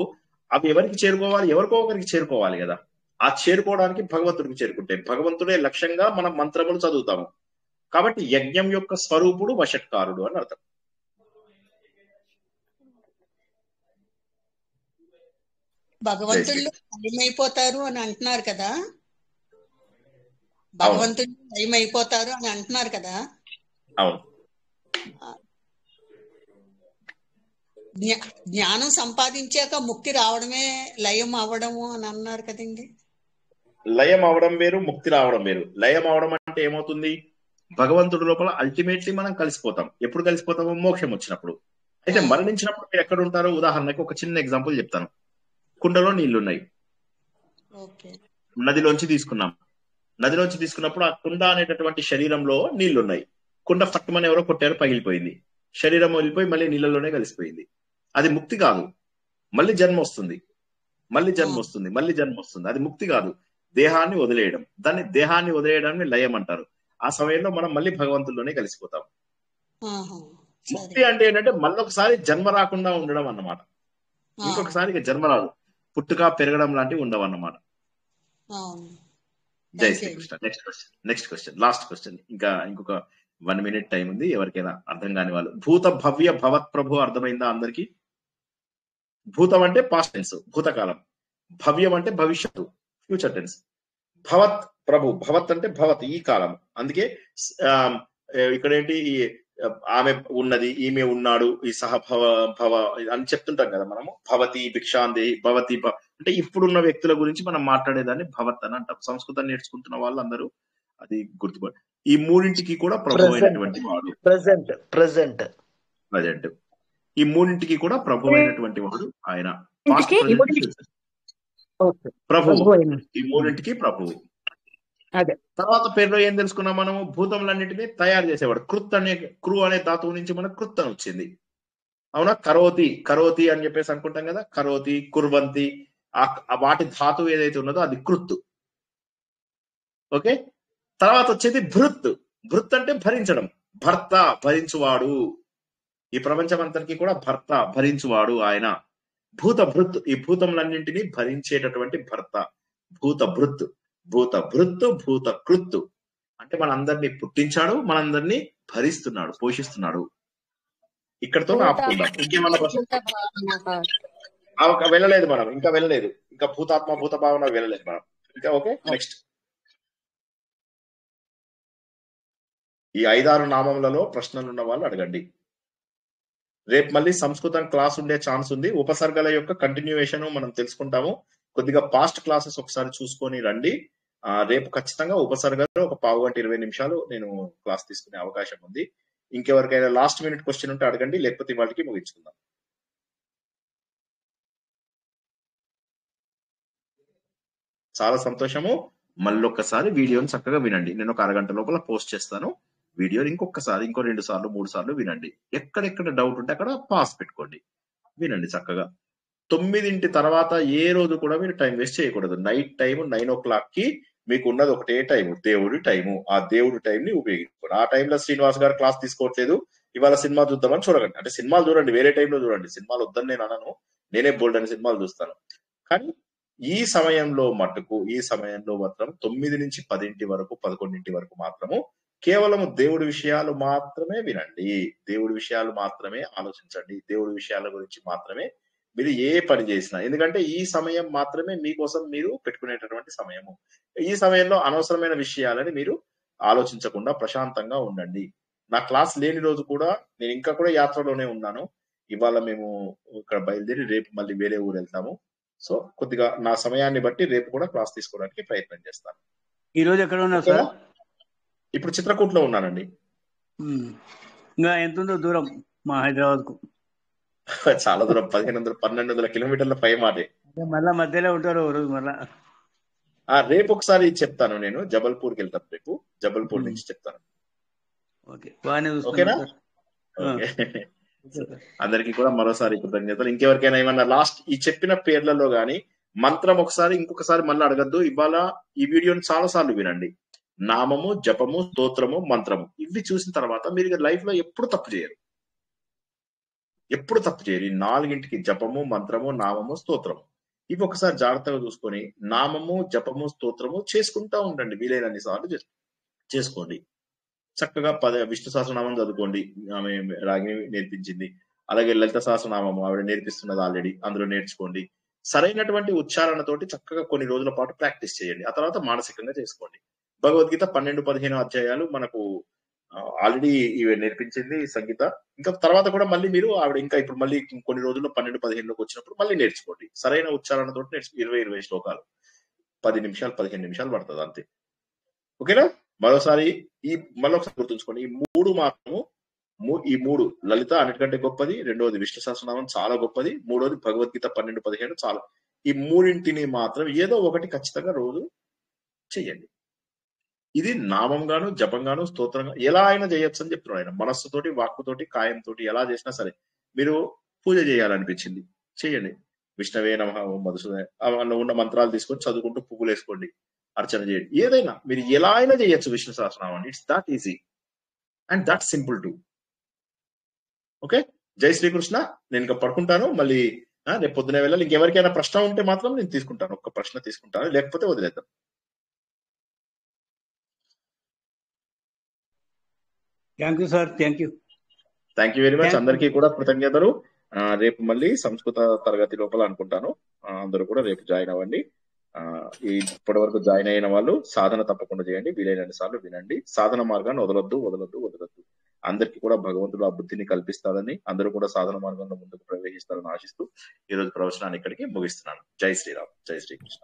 అవి ఎవరికి చేరుకోవాలి? ఎవరికో ఒకరికి చేరుకోవాలి కదా. ఆ చేరుకోవడానికి భగవంతుడికి చేరుకుంటే భగవంతుడే లక్ష్యంగా మనం మంత్రములు చదువుతాము. కాబట్టి యజ్ఞం యొక్క స్వరూపుడు వషట్కారుడు అని అర్థం. భగవంతుళ్ళు లయమైపోతారు అని అంటున్నారు కదా. భగవంతుళ్ళు లయమైపోతారు అని అంటున్నారు కదా. అవును. జ్ఞానం సంపాదించాక ముక్తి రావడమే లయం అవ్వడము అని అన్నారు కదండి. లయం అవడం వేరు, ముక్తి రావడం వేరు. లయం అవడం అంటే ఏమవుతుంది? భగవంతుడి లోపల అల్టిమేట్లీ మనం కలిసిపోతాం. ఎప్పుడు కలిసిపోతామో? మోక్షం వచ్చినప్పుడు. అయితే మరణించినప్పుడు మీరు ఎక్కడ ఉంటారు? ఉదాహరణకి ఒక చిన్న ఎగ్జాంపుల్ చెప్తాను. కుండలో నీళ్లున్నాయి, నదిలోంచి తీసుకున్నాం. నదిలోంచి తీసుకున్నప్పుడు ఆ కుండ అనేటటువంటి శరీరంలో నీళ్లున్నాయి. కుండ పట్టుమని ఎవరో కొట్టారు, పగిలిపోయింది. శరీరం వెళ్ళిపోయి మళ్ళీ నీళ్ళలోనే కలిసిపోయింది. అది ముక్తి కాదు. మళ్ళీ జన్మ వస్తుంది. అది ముక్తి కాదు, దేహాన్ని వదిలేయడం. దేహాన్ని వదిలేయడాన్ని లయం అంటారు. ఆ సమయంలో మనం మళ్ళీ భగవంతుల్లోనే కలిసిపోతాం. ముక్తి అంటే ఏంటంటే మళ్ళొకసారి జన్మ రాకుండా ఉండడం అన్నమాట. ఇంకొకసారి జన్మ రాదు, పుట్టుక పెరగడం లాంటివి ఉండవు అన్నమాట. జై Srikrishna. Next question, last question. ఇంకొక 1 minute టైం ఉంది. ఎవరికైనా అర్థం కాని వాళ్ళు. భూత భవ్య భవత్ ప్రభు అర్థమైందా అందరికి? భూతం అంటే పాస్ట్ టెన్స్, భూతకాలం. భవ్యం అంటే భవిష్యత్తు, ఫ్యూచర్ టెన్స్. భవత్ ప్రభు, భవత్ అంటే భవత్, ఈ కాలం. అందుకే ఇక్కడ ఏంటి? ఆమె ఉన్నది, ఈమె ఉన్నాడు, ఈ భవ అని చెప్తుంటాం కదా మనము. భవతి భిక్షాంది, భవతి అంటే ఇప్పుడున్న వ్యక్తుల గురించి మనం మాట్లాడేదాన్ని భవత్ అని అంటాం. సంస్కృతం నేర్చుకుంటున్న వాళ్ళందరూ అది గుర్తుపడి. ఈ మూడింటికి కూడా ప్రభు అయినటువంటి వాడు. ప్రెసెంట్ ఈ మూడింటికి కూడా ప్రభు అయినటువంటి వాడు ఆయన. ప్రభు, ఈ మూడింటికి ప్రభువు. తర్వాత పేరులో ఏం తెలుసుకున్నాం మనము? భూతములన్నింటినీ తయారు చేసేవాడు. క్రు అనే ధాతువు నుంచి మనకు కృత్ అని వచ్చింది. అవునా? కరోతి అని చెప్పేసి అనుకుంటాం కదా. కరోతి, కుర్వంతి, వాటి ధాతువు ఏదైతే ఉన్నదో అది కృత్. ఓకే. తర్వాత వచ్చేది భృత్ అంటే భరించడం. భర్త, భరించువాడు. ఈ ప్రపంచమంతటికి కూడా భర్త, భరించువాడు ఆయన. భృత్, ఈ భూతములన్నింటినీ భరించేటటువంటి భర్త. భూత కృత్తు అంటే మనందరినీ పుట్టించాడు, మనందరినీ భరిస్తున్నాడు, పోషిస్తున్నాడు. ఇక్కడతో ఆపుకుందాం. ఇంకేమన్నా వెళ్ళలేదు మనం, ఇంకా వెళ్ళలేదు. ఇంకా భూతాత్మ, భూత భావన వెళ్ళలేదు మనం ఇంకా. Okay, next. ఈ 5-6 నామములలో ప్రశ్నలు ఉన్న వాళ్ళు అడగండి. రేపు మళ్ళీ సంస్కృతం క్లాస్ ఉండే ఛాన్స్ ఉంది. ఉపసర్గల యొక్క కంటిన్యూయేషన్ మనం తెలుసుకుంటాము. కొద్దిగా పాస్ట్ క్లాసెస్ ఒకసారి చూసుకొని రండి. రేపు ఖచ్చితంగా ఉపసర్గలో ఒక 15-20 నిమిషాలు నేను క్లాస్ తీసుకునే అవకాశం ఉంది. ఇంకెవరికైనా లాస్ట్ మినిట్ క్వశ్చన్ ఉంటే అడగండి, లేకపోతే వాళ్ళకి ముగించుకుందాం. చాలా సంతోషము. మళ్ళొక్కసారి వీడియోని చక్కగా వినండి. నేను ఒక అరగంట లోపల పోస్ట్ చేస్తాను వీడియోని. ఇంకొకసారి, ఇంకో 2 సార్లు 3 సార్లు వినండి. ఎక్కడెక్కడ డౌట్ ఉంటే అక్కడ పాస్ పెట్టుకోండి, వినండి చక్కగా. 9 తర్వాత ఏ రోజు కూడా మీరు టైం వేస్ట్ చేయకూడదు. నైట్ టైం 9 o'clock మీకు ఉన్నది ఒకటే టైం, దేవుడి టైము. ఆ దేవుడి టైం ని ఉపయోగించుకోండి. ఆ టైంలో శ్రీనివాస్ గారు క్లాస్ తీసుకోవట్లేదు, ఇవాళ సినిమా చూద్దామని చూడకండి. అంటే సినిమాలు చూడండి, వేరే టైంలో చూడండి. సినిమాలు వద్దని నేను అనను, నేనే బోల్డ్ అని సినిమాలు చూస్తాను. కానీ ఈ సమయంలో మాత్రం 9 నుంచి 10 వరకు, 11 వరకు మాత్రము కేవలం దేవుడి విషయాలు మాత్రమే వినండి. దేవుడి విషయాలు మాత్రమే ఆలోచించండి. దేవుడి విషయాల గురించి మాత్రమే మీరు ఏ పని చేసినా. ఎందుకంటే ఈ సమయం మాత్రమే మీకోసం మీరు పెట్టుకునేటటువంటి సమయము. ఈ సమయంలో అనవసరమైన విషయాలని మీరు ఆలోచించకుండా ప్రశాంతంగా ఉండండి. నా క్లాస్ లేని రోజు కూడా నేను ఇంకా కూడా యాత్రలోనే ఉన్నాను. ఇవాళ మేము ఇక్కడ బయలుదేరి రేపు మళ్ళీ వేరే ఊరు వెళ్తాము. సో కొద్దిగా నా సమయాన్ని బట్టి రేపు కూడా క్లాస్ తీసుకోవడానికి ప్రయత్నం చేస్తాను. ఈ రోజు ఎక్కడ ఉన్నారు సార్? ఇప్పుడు చిత్రకూట్లో ఉన్నానండి. ఇంకా ఎంత ఉందో దూరం మా హైదరాబాద్ కు? చాలా దూరం, 1200 కిలోమీటర్ల పై మాటే. మళ్ళా మధ్యలో ఉంటారు రోజు మళ్ళా. రేపు ఒకసారి చెప్తాను, నేను జబల్పూర్కి వెళ్తాను. రేపు జబల్పూర్ నుంచి చెప్తాను. ఓకేనా? ఓకే, అందరికి కూడా మరోసారి కృతజ్ఞతలు. ఇంకెవరికైనా ఏమన్నా లాస్ట్ ఈ చెప్పిన పేర్లలో గాని మంత్రం ఒకసారి ఇంకొకసారి మళ్ళీ అడగద్దు. ఇవాళ ఈ వీడియోని చాలా సార్లు వినండి. నామము, జపము, స్తోత్రము, మంత్రము ఇవి చూసిన తర్వాత మీరు లైఫ్ లో ఎప్పుడు తప్పు చేయరు. ఎప్పుడు తప్పు చేయరు. ఈ 4ంటికి జపము, మంత్రము, నామము, స్తోత్రము ఇవి ఒకసారి జాగ్రత్తగా చూసుకొని నామము, జపము, స్తోత్రము చేసుకుంటా ఉండండి. వీలైనన్ని సార్లు చేసుకోండి. చక్కగా విష్ణు సహస్రనామం చదువుకోండి, ఆమె రాగిని నేర్పించింది. అలాగే లలిత సహస్రనామము ఆవిడ నేర్పిస్తున్నది ఆల్రెడీ, అందులో నేర్చుకోండి. సరైనటువంటి ఉచ్చారణతోటి చక్కగా కొన్ని రోజుల పాటు ప్రాక్టీస్ చేయండి. ఆ తర్వాత మానసికంగా చేసుకోండి. భగవద్గీత 12-15 అధ్యాయాలు మనకు ఆల్రెడీ ఇవి నేర్పించింది సంగీత. ఇంకా తర్వాత కూడా మళ్ళీ మీరు ఆవిడ ఇంకా ఇప్పుడు మళ్ళీ కొన్ని రోజుల్లో 12-15లోకి వచ్చినప్పుడు మళ్ళీ నేర్చుకోండి. సరైన ఉచ్చారణతో 20-20 శ్లోకాలు 10 నిమిషాలు 15 నిమిషాలు పడుతుంది అంతే. ఓకేనా? మరోసారి మళ్ళొకసారి గుర్తుంచుకోండి, ఈ 3 మాత్రము ఈ 3 లలిత అన్నిటికంటే గొప్పది, రెండవది విష్ణు సహస్రనామం చాలా గొప్పది, మూడోది భగవద్గీత 12-15 చాలా. ఈ 3ంటిని మాత్రం ఏదో ఒకటి ఖచ్చితంగా రోజు చెయ్యండి. ఇది నామంగాను, జపంగాను, స్తోత్రంగా ఎలా అయినా చేయొచ్చు అని చెప్తున్నాడు ఆయన. మనస్సుతోటి, వాక్కుతోటి, కాయంతోటి ఎలా చేసినా సరే. మీరు పూజ చేయాలనిపించింది చేయండి. విష్ణవే నమః, ఓం మధుసూదనాయ అందులో ఉన్న మంత్రాలు తీసుకొని చదువుకుంటూ పువ్వులు వేసుకోండి, అర్చన చేయండి. ఏదైనా మీరు ఎలా అయినా చేయొచ్చు విష్ణు సహస్రనామాన్ని. It's that easy and that simple too. Okay, జై శ్రీకృష్ణ. నేను ఇంకా పడుకుంటాను, మళ్ళీ రేపు పొద్దునే వెళ్ళాలి. ఇంకెవరికైనా ప్రశ్న ఉంటే మాత్రం నేను తీసుకుంటాను, ఒక్క ప్రశ్న తీసుకుంటాను, లేకపోతే వదిలేద్దాం. Thank you sir. Thank you very much. అందరికీ కూడా కృతజ్ఞతలు. రేపు మళ్ళీ సంస్కృత తరగతి లోపల అనుకుంటాను. అందరూ కూడా రేపు జాయిన్ అవ్వండి. ఇప్పటి వరకు జాయిన్ అయిన వాళ్ళు సాధన తప్పకుండా చేయండి, వీలైనన్ని సార్లు వినండి. సాధన మార్గాన్ని వదలొద్దు. అందరికీ కూడా భగవంతుడు ఆ బుద్ధిని కల్పిస్తాడని, అందరూ కూడా సాధన మార్గంలో ముందుకు ప్రవేశిస్తారని ఆశిస్తూ ఈ రోజు ప్రవచనాన్ని ఇక్కడికి ముగిస్తున్నాను. జై శ్రీరామ్, జై శ్రీకృష్ణ.